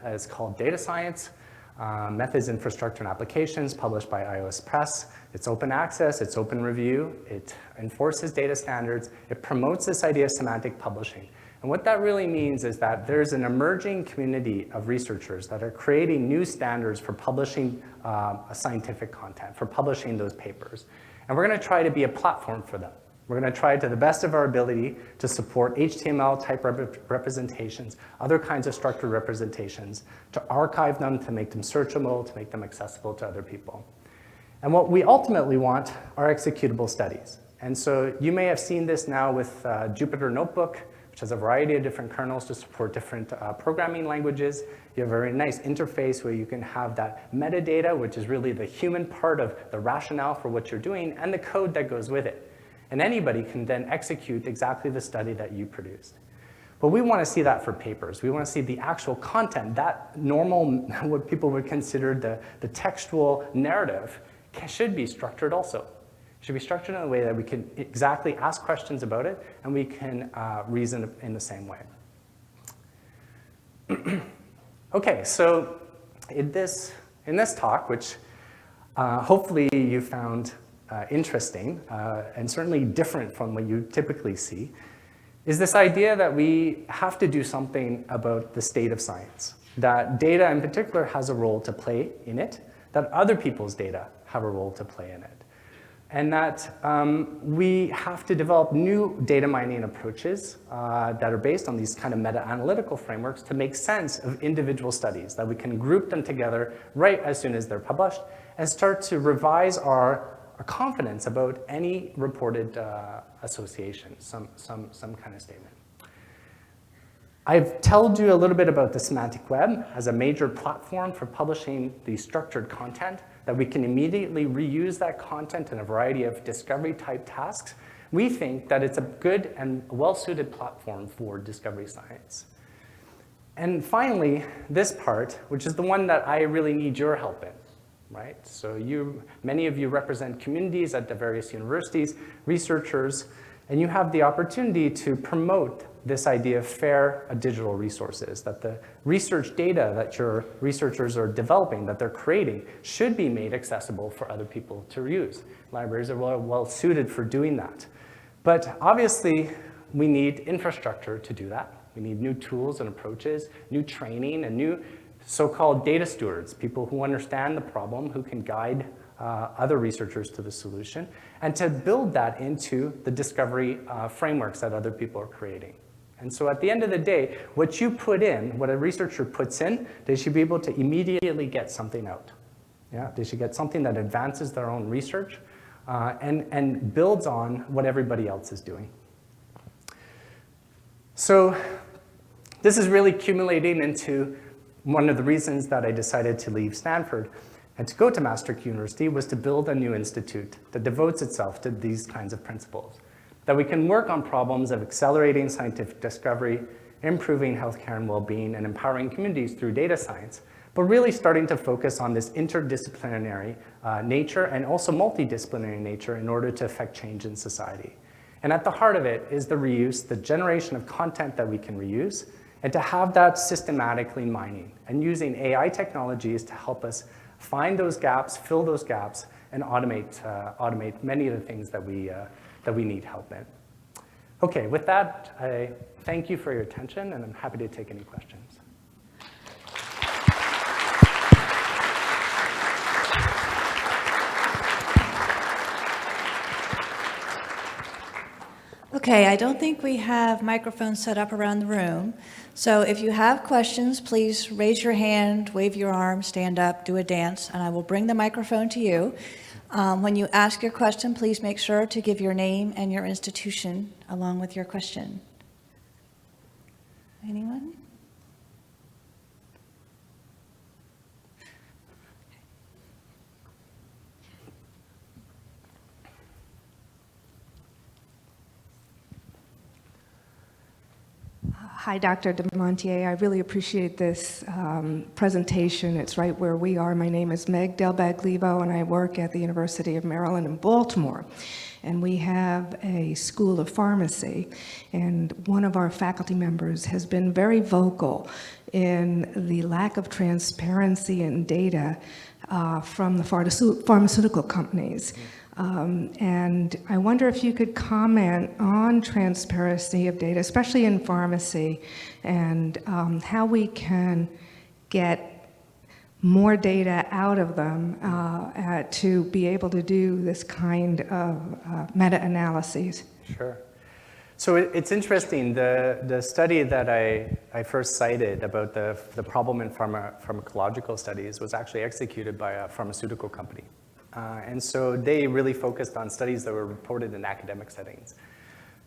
is called Data Science, Methods, Infrastructure, and Applications, published by iOS Press. It's open access, it's open review, it enforces data standards, it promotes this idea of semantic publishing. And what that really means is that there's an emerging community of researchers that are creating new standards for publishing scientific content, for publishing those papers. And we're going to try to be a platform for them. We're going to try to the best of our ability to support HTML type representations, other kinds of structured representations, to archive them, to make them searchable, to make them accessible to other people. And what we ultimately want are executable studies. And so you may have seen this now with Jupyter Notebook, which has a variety of different kernels to support different programming languages. You have a very nice interface where you can have that metadata, which is really the human part of the rationale for what you're doing, and the code that goes with it. And anybody can then execute exactly the study that you produced. But we want to see that for papers. We want to see the actual content, that normal, what people would consider the textual narrative, should be structured also. It should be structured in a way that we can exactly ask questions about it, and we can reason in the same way. Okay, so in this talk, which hopefully you found interesting and certainly different from what you typically see, is this idea that we have to do something about the state of science, that data in particular has a role to play in it, that other people's data have a role to play in it, and that we have to develop new data mining approaches that are based on these kind of meta-analytical frameworks to make sense of individual studies, that we can group them together right as soon as they're published and start to revise our confidence about any reported association, some kind of statement. I've told you a little bit about the semantic web as a major platform for publishing the structured content, that we can immediately reuse that content in a variety of discovery type tasks. We think that it's a good and well-suited platform for discovery science. And finally, this part, which is the one that I really need your help in. Right? So many of you represent communities at the various universities, researchers, and you have the opportunity to promote this idea of fair digital resources, that the research data that your researchers are developing, that they're creating, should be made accessible for other people to use. Libraries are well suited for doing that. But obviously, we need infrastructure to do that. We need new tools and approaches, new training, and new so-called data stewards, people who understand the problem, who can guide other researchers to the solution, and to build that into the discovery frameworks that other people are creating. And so at the end of the day, what you put in, what a researcher puts in, they should be able to immediately get something out. Yeah? They should get something that advances their own research and builds on what everybody else is doing. So this is really accumulating into one of the reasons that I decided to leave Stanford and to go to Maastricht University was to build a new institute that devotes itself to these kinds of principles, that we can work on problems of accelerating scientific discovery, improving healthcare and well-being, and empowering communities through data science, but really starting to focus on this interdisciplinary nature and also multidisciplinary nature in order to affect change in society. And at the heart of it is the reuse, the generation of content that we can reuse, and to have that systematically mining and using AI technologies to help us find those gaps, fill those gaps, and automate many of the things that we need help in. Okay, with that, I thank you for your attention, and I'm happy to take any questions. Okay, I don't think we have microphones set up around the room. So if you have questions, please raise your hand, wave your arm, stand up, do a dance, and I will bring the microphone to you. When you ask your question, please make sure to give your name and your institution along with your question. Anyone? Hi, Dr. Dumontier. I really appreciate this presentation. It's right where we are. My name is Meg Delbaglivo, and I work at the University of Maryland in Baltimore. And we have a school of pharmacy, and one of our faculty members has been very vocal in the lack of transparency in data from the pharmaceutical companies. And I wonder if you could comment on transparency of data, especially in pharmacy, and how we can get more data out of them to be able to do this kind of meta-analyses. Sure. So it's interesting, the study that I first cited about the problem in pharmacological studies was actually executed by a pharmaceutical company. And so they really focused on studies that were reported in academic settings.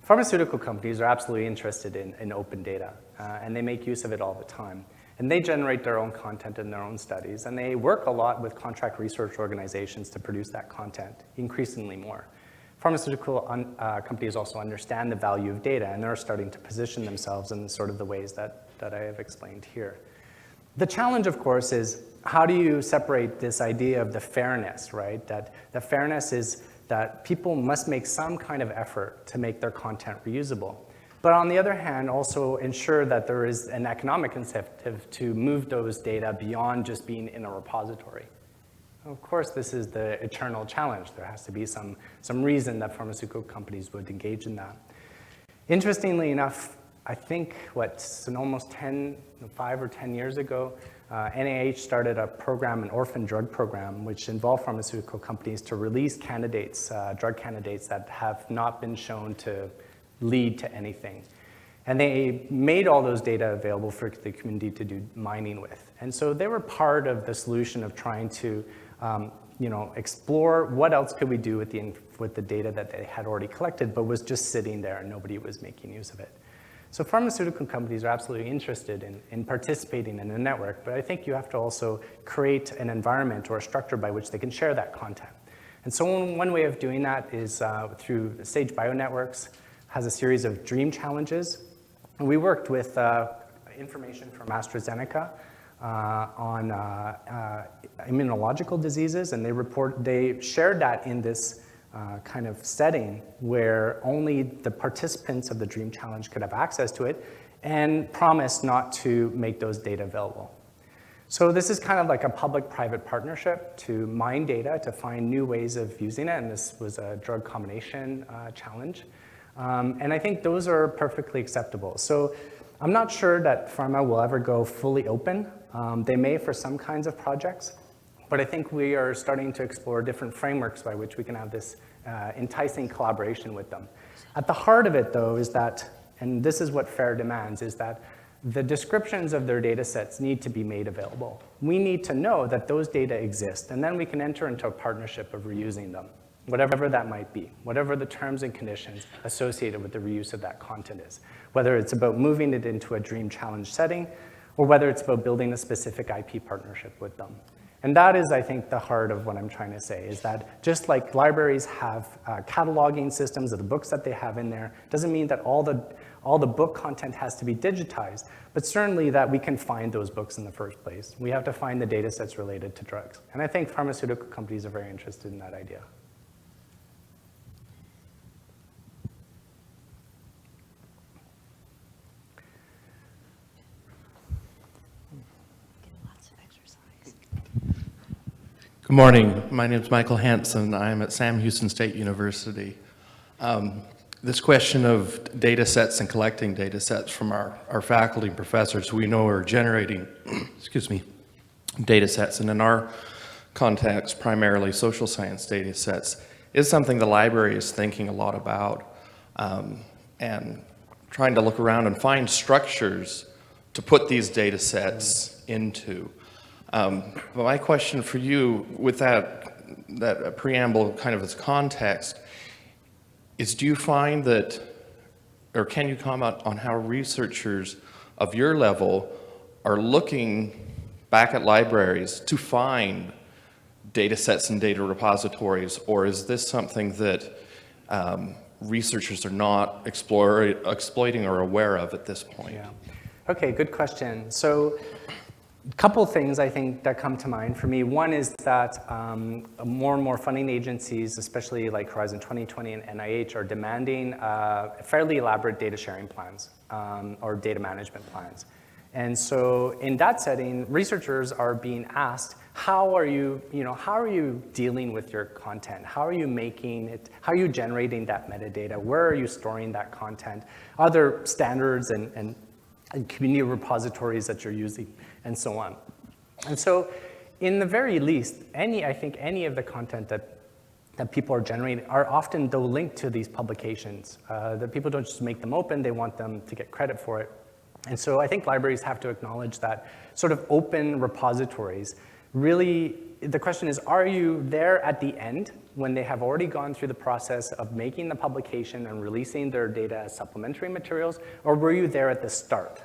Pharmaceutical companies are absolutely interested in open data, and they make use of it all the time. And they generate their own content in their own studies, and they work a lot with contract research organizations to produce that content, increasingly more. Pharmaceutical companies also understand the value of data, and they're starting to position themselves in sort of the ways that I have explained here. The challenge, of course, is how do you separate this idea of the fairness, right? That the fairness is that people must make some kind of effort to make their content reusable. But on the other hand, also ensure that there is an economic incentive to move those data beyond just being in a repository. Of course, this is the eternal challenge. There has to be some reason that pharmaceutical companies would engage in that. Interestingly enough, I think, almost 5 or 10 years ago, NIH started a program, an orphan drug program, which involved pharmaceutical companies to release candidates, drug candidates that have not been shown to lead to anything. And they made all those data available for the community to do mining with. And so they were part of the solution of trying to explore what else could we do with the data that they had already collected, but was just sitting there and nobody was making use of it. So pharmaceutical companies are absolutely interested in participating in a network, but I think you have to also create an environment or a structure by which they can share that content. And so one way of doing that is through Sage Bionetworks, has a series of dream challenges. And we worked with information from AstraZeneca on immunological diseases, and they shared that in this kind of setting where only the participants of the Dream Challenge could have access to it, and promised not to make those data available. So this is kind of like a public-private partnership to mine data to find new ways of using it, and this was a drug combination challenge. And I think those are perfectly acceptable. So I'm not sure that pharma will ever go fully open. They may for some kinds of projects, but I think we are starting to explore different frameworks by which we can have this enticing collaboration with them. At the heart of it, though, is that, and this is what FAIR demands, is that the descriptions of their data sets need to be made available. We need to know that those data exist, and then we can enter into a partnership of reusing them, whatever that might be, whatever the terms and conditions associated with the reuse of that content is, whether it's about moving it into a Dream Challenge setting, or whether it's about building a specific IP partnership with them. And that is, I think, the heart of what I'm trying to say, is that just like libraries have cataloging systems of the books that they have in there, doesn't mean that all the book content has to be digitized, but certainly that we can find those books in the first place. We have to find the data sets related to drugs. And I think pharmaceutical companies are very interested in that idea. Good morning. My name is Michael Hansen. I'm at Sam Houston State University. This question of data sets and collecting data sets from our faculty and professors we know are generating, excuse me, data sets, and in our context, primarily social science data sets, is something the library is thinking a lot about and trying to look around and find structures to put these data sets into. But my question for you, with that preamble kind of as context, is do you find that, or can you comment on how researchers of your level are looking back at libraries to find data sets and data repositories, or is this something that researchers are not exploiting or aware of at this point? Yeah. Okay, good question. So a couple things I think that come to mind for me. One is that more and more funding agencies, especially like Horizon 2020 and NIH, are demanding fairly elaborate data sharing plans or data management plans. And so in that setting, researchers are being asked, how are you dealing with your content? How are you making it, how are you generating that metadata? Where are you storing that content? Are there standards and community repositories that you're using, and so on? And so in the very least, I think any of the content that people are generating are often, though, linked to these publications. That people don't just make them open, they want them to get credit for it. And so I think libraries have to acknowledge that sort of open repositories. Really, the question is, are you there at the end when they have already gone through the process of making the publication and releasing their data as supplementary materials, or were you there at the start?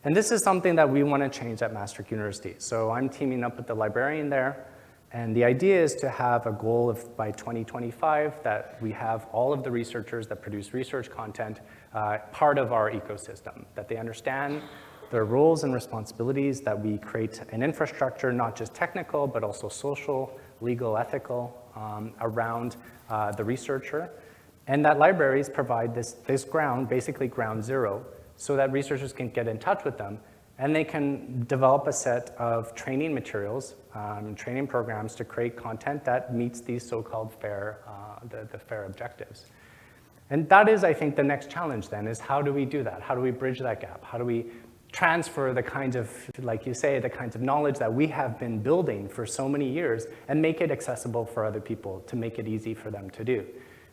And this is something that we want to change at Maastricht University. So I'm teaming up with the librarian there, and the idea is to have a goal of by 2025 that we have all of the researchers that produce research content part of our ecosystem, that they understand their roles and responsibilities, that we create an infrastructure, not just technical, but also social, legal, ethical, around the researcher, and that libraries provide this ground, basically ground zero, so that researchers can get in touch with them, and they can develop a set of training materials, training programs to create content that meets these so-called fair, the fair objectives. And that is, I think, the next challenge then, is how do we do that? How do we bridge that gap? How do we transfer the kinds of, like you say, the kinds of knowledge that we have been building for so many years and make it accessible for other people, to make it easy for them to do?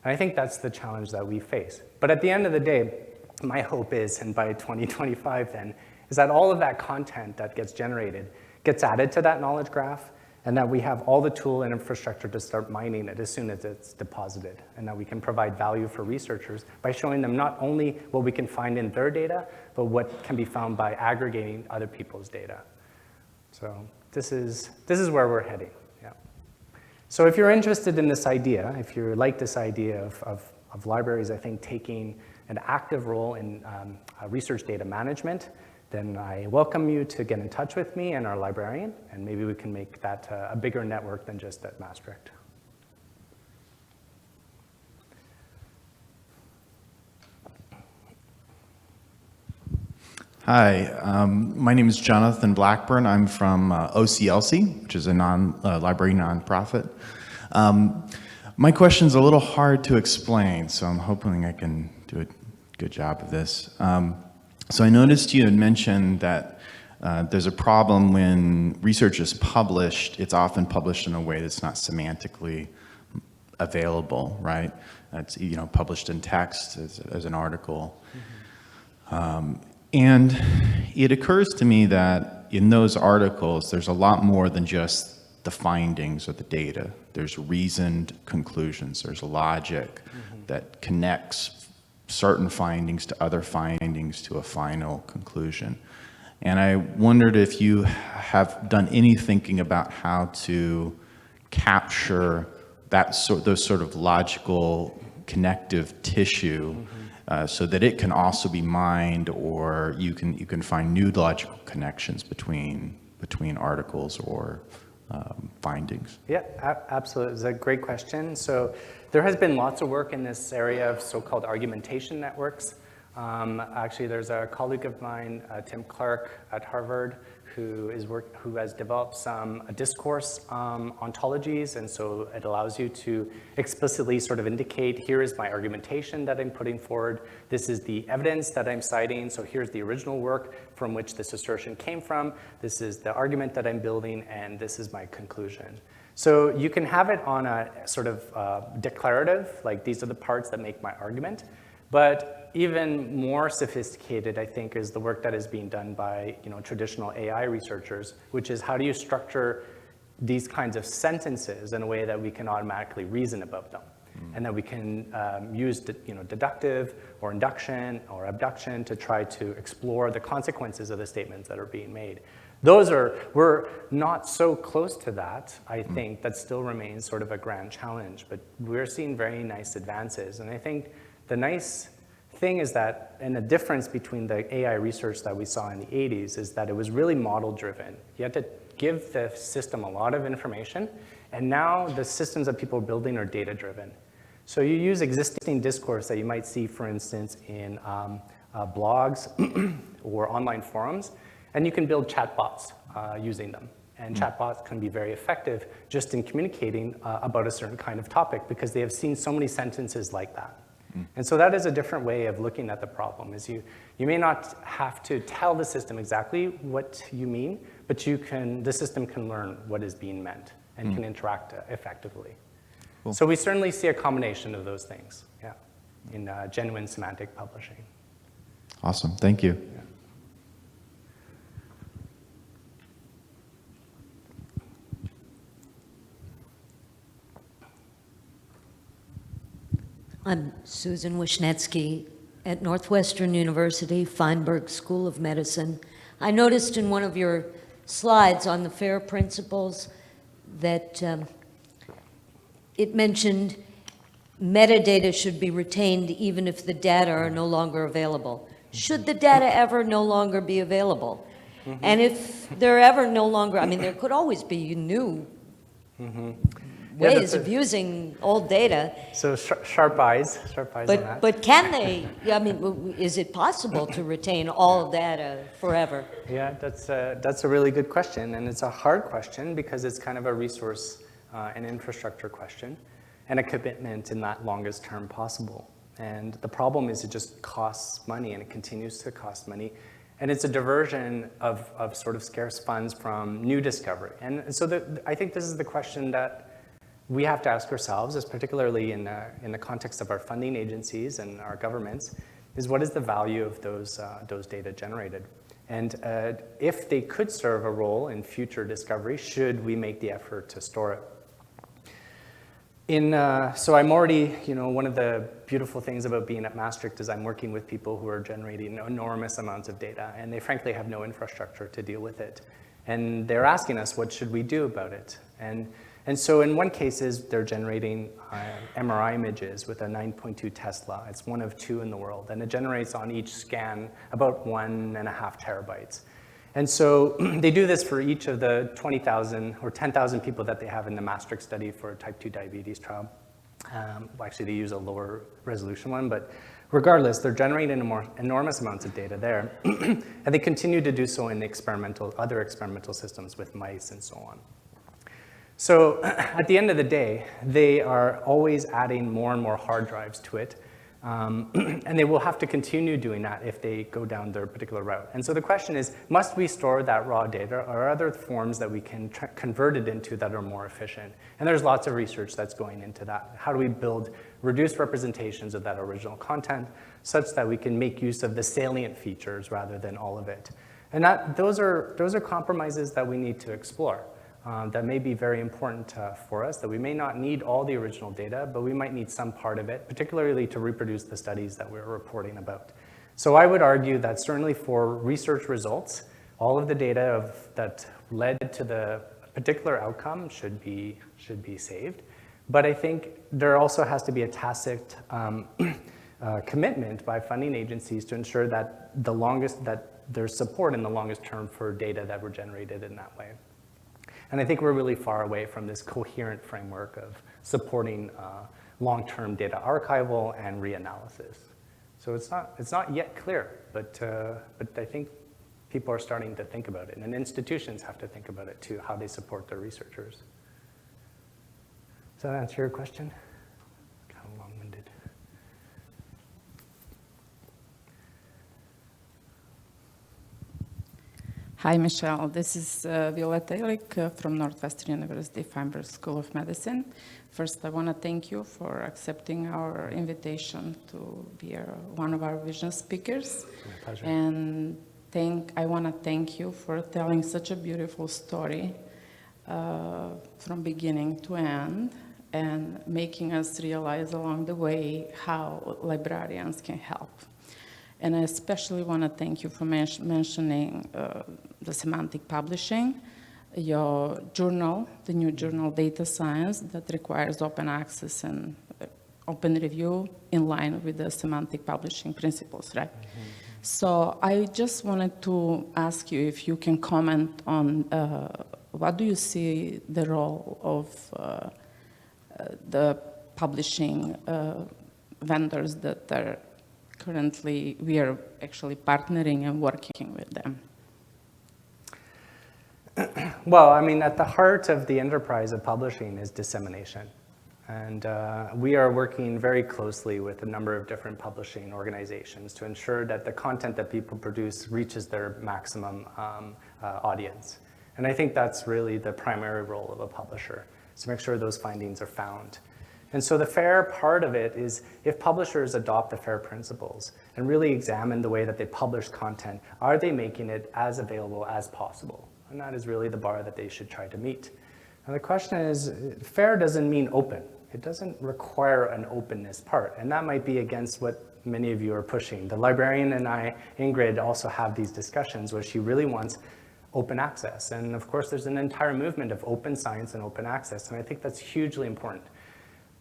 And I think that's the challenge that we face. But at the end of the day, my hope is, and by 2025 then, is that all of that content that gets generated gets added to that knowledge graph, and that we have all the tool and infrastructure to start mining it as soon as it's deposited, and that we can provide value for researchers by showing them not only what we can find in their data, but what can be found by aggregating other people's data. So this is where we're heading. Yeah. So if you're interested in this idea, if you like this idea of libraries, I think, taking an active role in research data management, then I welcome you to get in touch with me and our librarian, and maybe we can make that a bigger network than just at Maastricht. Hi, my name is Jonathan Blackburn. I'm from OCLC, which is a library nonprofit. My question's a little hard to explain, so I'm hoping I can do a good job of this. So I noticed you had mentioned that there's a problem when research is published, it's often published in a way that's not semantically available, right? It's published in text as an article. Mm-hmm. And it occurs to me that in those articles, there's a lot more than just the findings or the data. There's reasoned conclusions, there's logic that connects certain findings to other findings to a final conclusion. And I wondered if you have done any thinking about how to capture those sort of logical connective tissue so that it can also be mined, or you can find new logical connections between articles or findings. Yeah, absolutely. It's a great question. So there has been lots of work in this area of so-called argumentation networks. Actually, there's a colleague of mine, Tim Clark at Harvard, who has developed some discourse ontologies, and so it allows you to explicitly sort of indicate, here is my argumentation that I'm putting forward, this is the evidence that I'm citing, so here's the original work from which this assertion came from, this is the argument that I'm building, and this is my conclusion. So you can have it on a sort of declarative, like these are the parts that make my argument, but even more sophisticated, I think, is the work that is being done by traditional AI researchers, which is how do you structure these kinds of sentences in a way that we can automatically reason about them, and that we can use deductive or induction or abduction to try to explore the consequences of the statements that are being made. We're not so close to that, I think, that still remains sort of a grand challenge, but we're seeing very nice advances, and I think the nice thing is that, and the difference between the AI research that we saw in the 80s is that it was really model-driven. You had to give the system a lot of information, and now the systems that people are building are data-driven. So you use existing discourse that you might see, for instance, in blogs or online forums, and you can build chatbots using them. And chatbots can be very effective just in communicating about a certain kind of topic because they have seen so many sentences like that. And so that is a different way of looking at the problem, is you may not have to tell the system exactly what you mean, but the system can learn what is being meant and can interact effectively. Cool. So we certainly see a combination of those things, yeah, in genuine semantic publishing. Awesome, thank you. Yeah. I'm Susan Wisniewski at Northwestern University, Feinberg School of Medicine. I noticed in one of your slides on the FAIR principles that it mentioned metadata should be retained even if the data are no longer available. Should the data ever no longer be available? And if they're ever no longer, I mean, there could always be new ways of using old data. So sharp eyes on that. But can they, I mean, is it possible to retain all data forever? Yeah, that's a really good question, and it's a hard question because it's kind of a resource and infrastructure question and a commitment in that longest term possible. And the problem is it just costs money, and it continues to cost money. And it's a diversion of sort of scarce funds from new discovery. And so I think this is the question that we have to ask ourselves, is particularly in the context of our funding agencies and our governments, is what is the value of those data generated? And if they could serve a role in future discovery, should we make the effort to store it? So I'm already, one of the beautiful things about being at Maastricht is I'm working with people who are generating enormous amounts of data, and they frankly have no infrastructure to deal with it. And they're asking us, what should we do about it? And so in one case, they're generating MRI images with a 9.2 Tesla. It's one of 2 in the world, and it generates on each scan about 1.5 terabytes. And so they do this for each of the 20,000 or 10,000 people that they have in the Maastricht study for a type 2 diabetes trial. Actually, they use a lower resolution one, but regardless, they're generating enormous amounts of data there. And they continue to do so in other experimental systems with mice and so on. So at the end of the day, they are always adding more and more hard drives to it. And they will have to continue doing that if they go down their particular route. And so the question is, must we store that raw data, or are there forms that we can convert it into that are more efficient? And there's lots of research that's going into that. How do we build reduced representations of that original content such that we can make use of the salient features rather than all of it? And those are compromises that we need to explore. That may be very important for us, that we may not need all the original data, but we might need some part of it, particularly to reproduce the studies that we're reporting about. So I would argue that certainly for research results, all of the data that led to the particular outcome should be saved. But I think there also has to be a tacit commitment by funding agencies to ensure that there's support in the longest term for data that were generated in that way. And I think we're really far away from this coherent framework of supporting long-term data archival and reanalysis. So it's not yet clear, but I think people are starting to think about it, and institutions have to think about it too, how they support their researchers. Does that answer your question? Kind of long-winded. Hi, Michelle. This is Violetta Illich from Northwestern University Feinberg School of Medicine. First, I want to thank you for accepting our invitation to be one of our vision speakers. My pleasure. And I want to thank you for telling such a beautiful story from beginning to end and making us realize along the way how librarians can help. And I especially want to thank you for mentioning the semantic publishing, your journal, the new journal Data Science, that requires open access and open review in line with the semantic publishing principles, right? Mm-hmm. So I just wanted to ask you if you can comment on what do you see the role of the publishing vendors that are currently, we are actually partnering and working with them. Well, I mean, at the heart of the enterprise of publishing is dissemination. And we are working very closely with a number of different publishing organizations to ensure that the content that people produce reaches their maximum audience. And I think that's really the primary role of a publisher, is to make sure those findings are found. And so the FAIR part of it is if publishers adopt the FAIR principles and really examine the way that they publish content, are they making it as available as possible? And that is really the bar that they should try to meet. And the question is, FAIR doesn't mean open. It doesn't require an openness part. And that might be against what many of you are pushing. The librarian and I, Ingrid, also have these discussions where she really wants open access. And of course, there's an entire movement of open science and open access. And I think that's hugely important.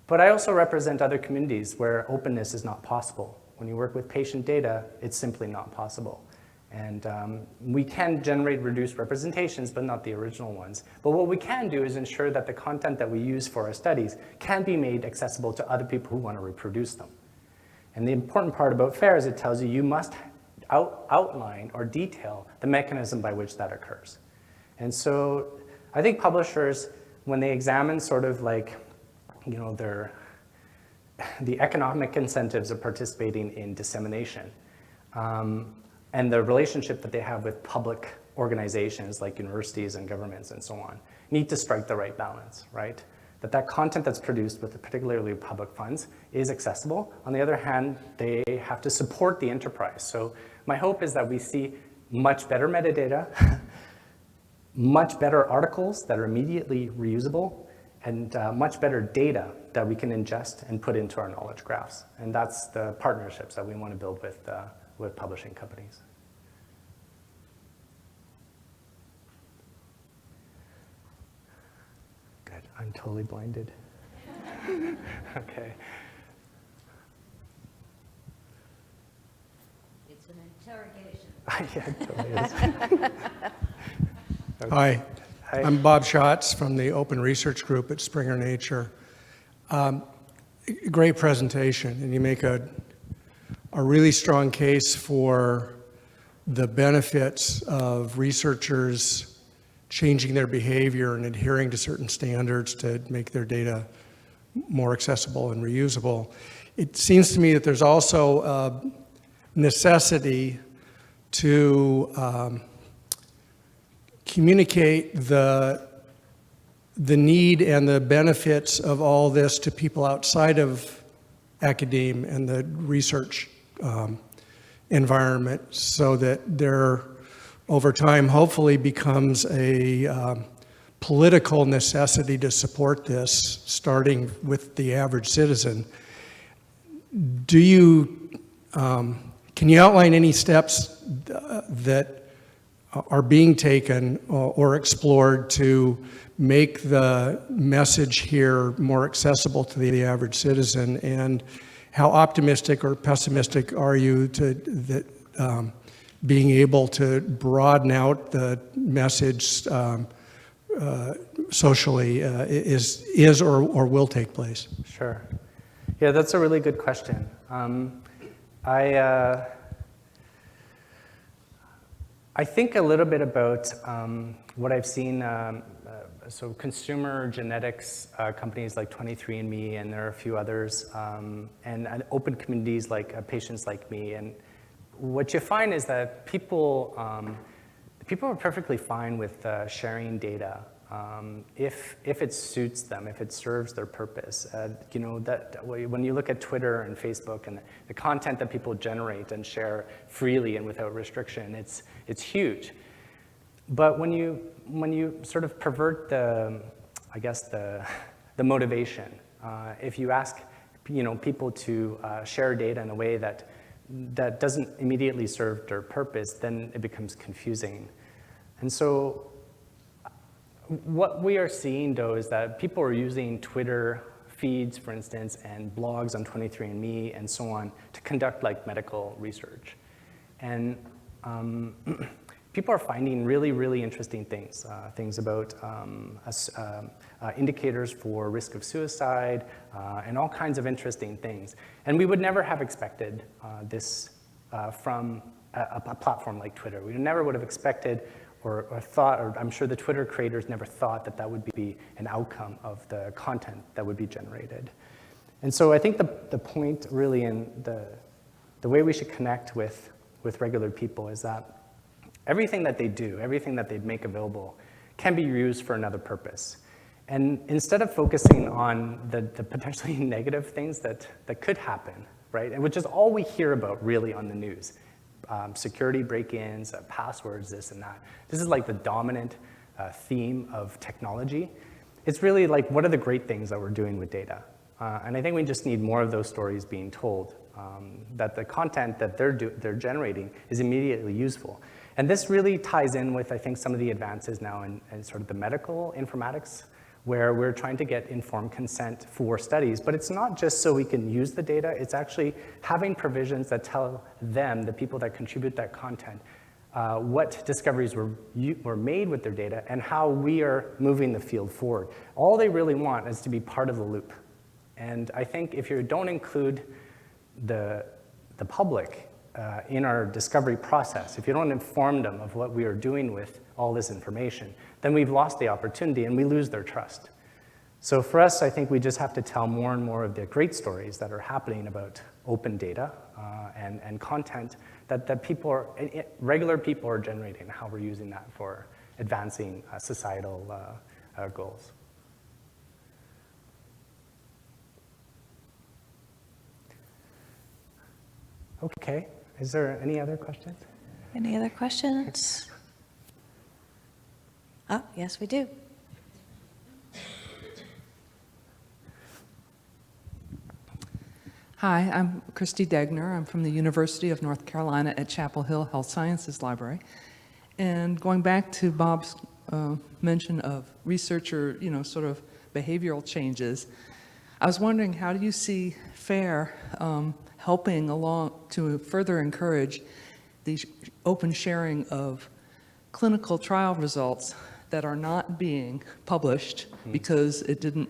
But I also represent other communities where openness is not possible. When you work with patient data, it's simply not possible. And we can generate reduced representations, but not the original ones. But what we can do is ensure that the content that we use for our studies can be made accessible to other people who want to reproduce them. And the important part about FAIR is it tells you must outline or detail the mechanism by which that occurs. And so I think publishers, when they examine sort of like, you know, the economic incentives of participating in dissemination, and the relationship that they have with public organizations like universities and governments and so on, need to strike the right balance, right? That content that's produced with particularly public funds is accessible. On the other hand, they have to support the enterprise. So my hope is that we see much better metadata, much better articles that are immediately reusable, and much better data that we can ingest and put into our knowledge graphs. And that's the partnerships that we want to build with publishing companies. Good, I'm totally blinded. Okay. It's an interrogation. Yeah, it totally is. Okay. Hi. Hi. I'm Bob Schatz from the Open Research Group at Springer Nature. Great presentation, and you make a really strong case for the benefits of researchers changing their behavior and adhering to certain standards to make their data more accessible and reusable. It seems to me that there's also a necessity to communicate the need and the benefits of all this to people outside of academia and the research environment, so that there, over time, hopefully becomes a political necessity to support this, starting with the average citizen. Do you, can you outline any steps that are being taken or explored to make the message here more accessible to the average citizen? And how optimistic or pessimistic are you to that being able to broaden out the message socially is or will take place? Sure. Yeah, that's a really good question. I think a little bit about what I've seen. So consumer genetics companies like 23andMe, and there are a few others, and open communities like Patients Like Me. And what you find is that people are perfectly fine with sharing data if it suits them, if it serves their purpose. You know, that when you look at Twitter and Facebook and the content that people generate and share freely and without restriction, it's huge. But when you sort of pervert the motivation, if you ask people to share data in a way that doesn't immediately serve their purpose, then it becomes confusing. And so what we are seeing, though, is that people are using Twitter feeds, for instance, and blogs on 23andMe and so on to conduct like medical research. And people are finding really, really interesting things, things about indicators for risk of suicide, and all kinds of interesting things. And we would never have expected this from a platform like Twitter. We never would have expected or thought, or I'm sure the Twitter creators never thought that that would be an outcome of the content that would be generated. And so I think the point really in the way we should connect with regular people is that everything that they do, everything that they make available can be used for another purpose. And instead of focusing on the potentially negative things that could happen, right, and which is all we hear about really on the news, security break-ins, passwords, this and that. This is like the dominant theme of technology. It's really like, what are the great things that we're doing with data? And I think we just need more of those stories being told, that the content that they're generating is immediately useful. And this really ties in with, I think, some of the advances now in sort of the medical informatics, where we're trying to get informed consent for studies. But it's not just so we can use the data, it's actually having provisions that tell them, the people that contribute that content, what discoveries were made with their data and how we are moving the field forward. All they really want is to be part of the loop. And I think if you don't include the public in our discovery process, if you don't inform them of what we are doing with all this information, then we've lost the opportunity and we lose their trust. So for us, I think we just have to tell more and more of the great stories that are happening about open data and content that regular people are generating, and how we're using that for advancing societal goals. Okay, is there any other questions? Any other questions? Oh, yes, we do. Hi, I'm Christy Degner. I'm from the University of North Carolina at Chapel Hill Health Sciences Library. And going back to Bob's mention of researcher, sort of behavioral changes, I was wondering, how do you see FAIR helping along to further encourage the open sharing of clinical trial results that are not being published because it didn't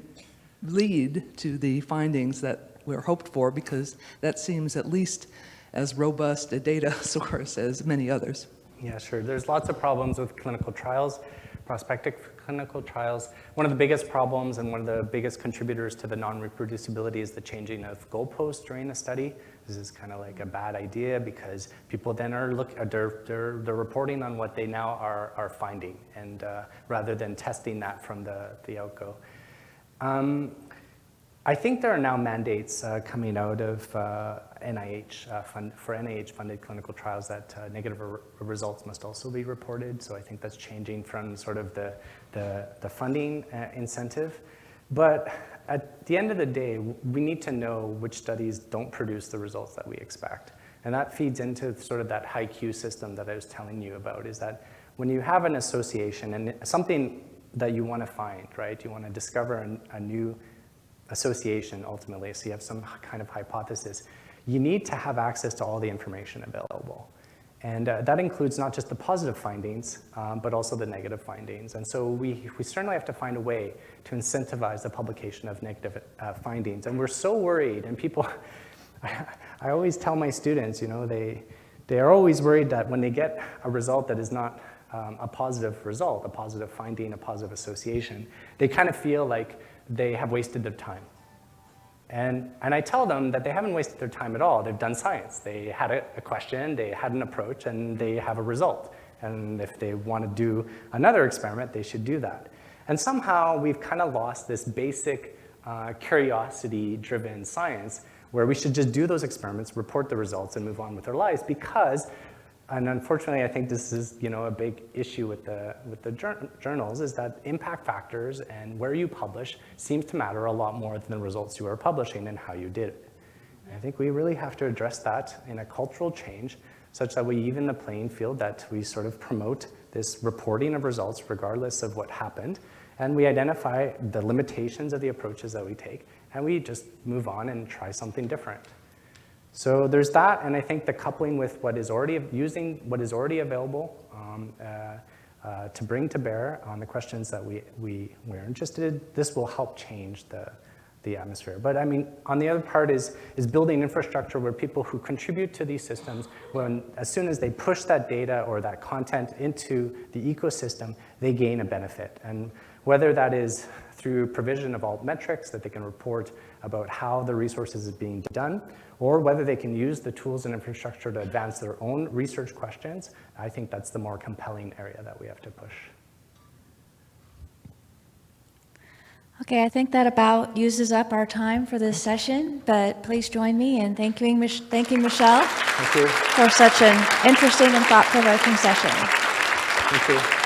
lead to the findings that were hoped for, because that seems at least as robust a data source as many others? Yeah, sure. There's lots of problems with clinical trials, prospective clinical trials. One of the biggest problems and one of the biggest contributors to the non-reproducibility is the changing of goalposts during a study. This is kind of like a bad idea, because people then are they're reporting on what they now are finding, and rather than testing that from the outgo. I think there are now mandates coming out of NIH for NIH-funded clinical trials that negative results must also be reported. So I think that's changing from sort of the funding incentive. But at the end of the day, we need to know which studies don't produce the results that we expect. And that feeds into sort of that HighQ system that I was telling you about, is that when you have an association and something that you want to find, right? You want to discover a new association ultimately, so you have some kind of hypothesis, you need to have access to all the information available. And that includes not just the positive findings, but also the negative findings. And so we certainly have to find a way to incentivize the publication of negative findings. And we're so worried, and people, I always tell my students, they are always worried that when they get a result that is not a positive result, a positive finding, a positive association, they kind of feel like they have wasted their time. And I tell them that they haven't wasted their time at all. They've done science. They had a question, they had an approach, and they have a result. And if they want to do another experiment, they should do that. And somehow we've kind of lost this basic curiosity-driven science where we should just do those experiments, report the results, and move on with our lives because, and unfortunately I think this is a big issue with the journals, is that impact factors and where you publish seems to matter a lot more than the results you are publishing and how you did it. And I think we really have to address that in a cultural change such that we even the playing field, that we sort of promote this reporting of results regardless of what happened, and we identify the limitations of the approaches that we take, and we just move on and try something different. So there's that, and I think the coupling with what is already available to bring to bear on the questions that we're interested in, this will help change the atmosphere. But I mean, on the other part is building infrastructure where people who contribute to these systems, as soon as they push that data or that content into the ecosystem, they gain a benefit. And whether that is through provision of Altmetrics, that they can report about how the resources is being done, or whether they can use the tools and infrastructure to advance their own research questions, I think that's the more compelling area that we have to push. Okay, I think that about uses up our time for this session, but please join me in thanking Michel Thank you. for such an interesting and thought-provoking session. Thank you.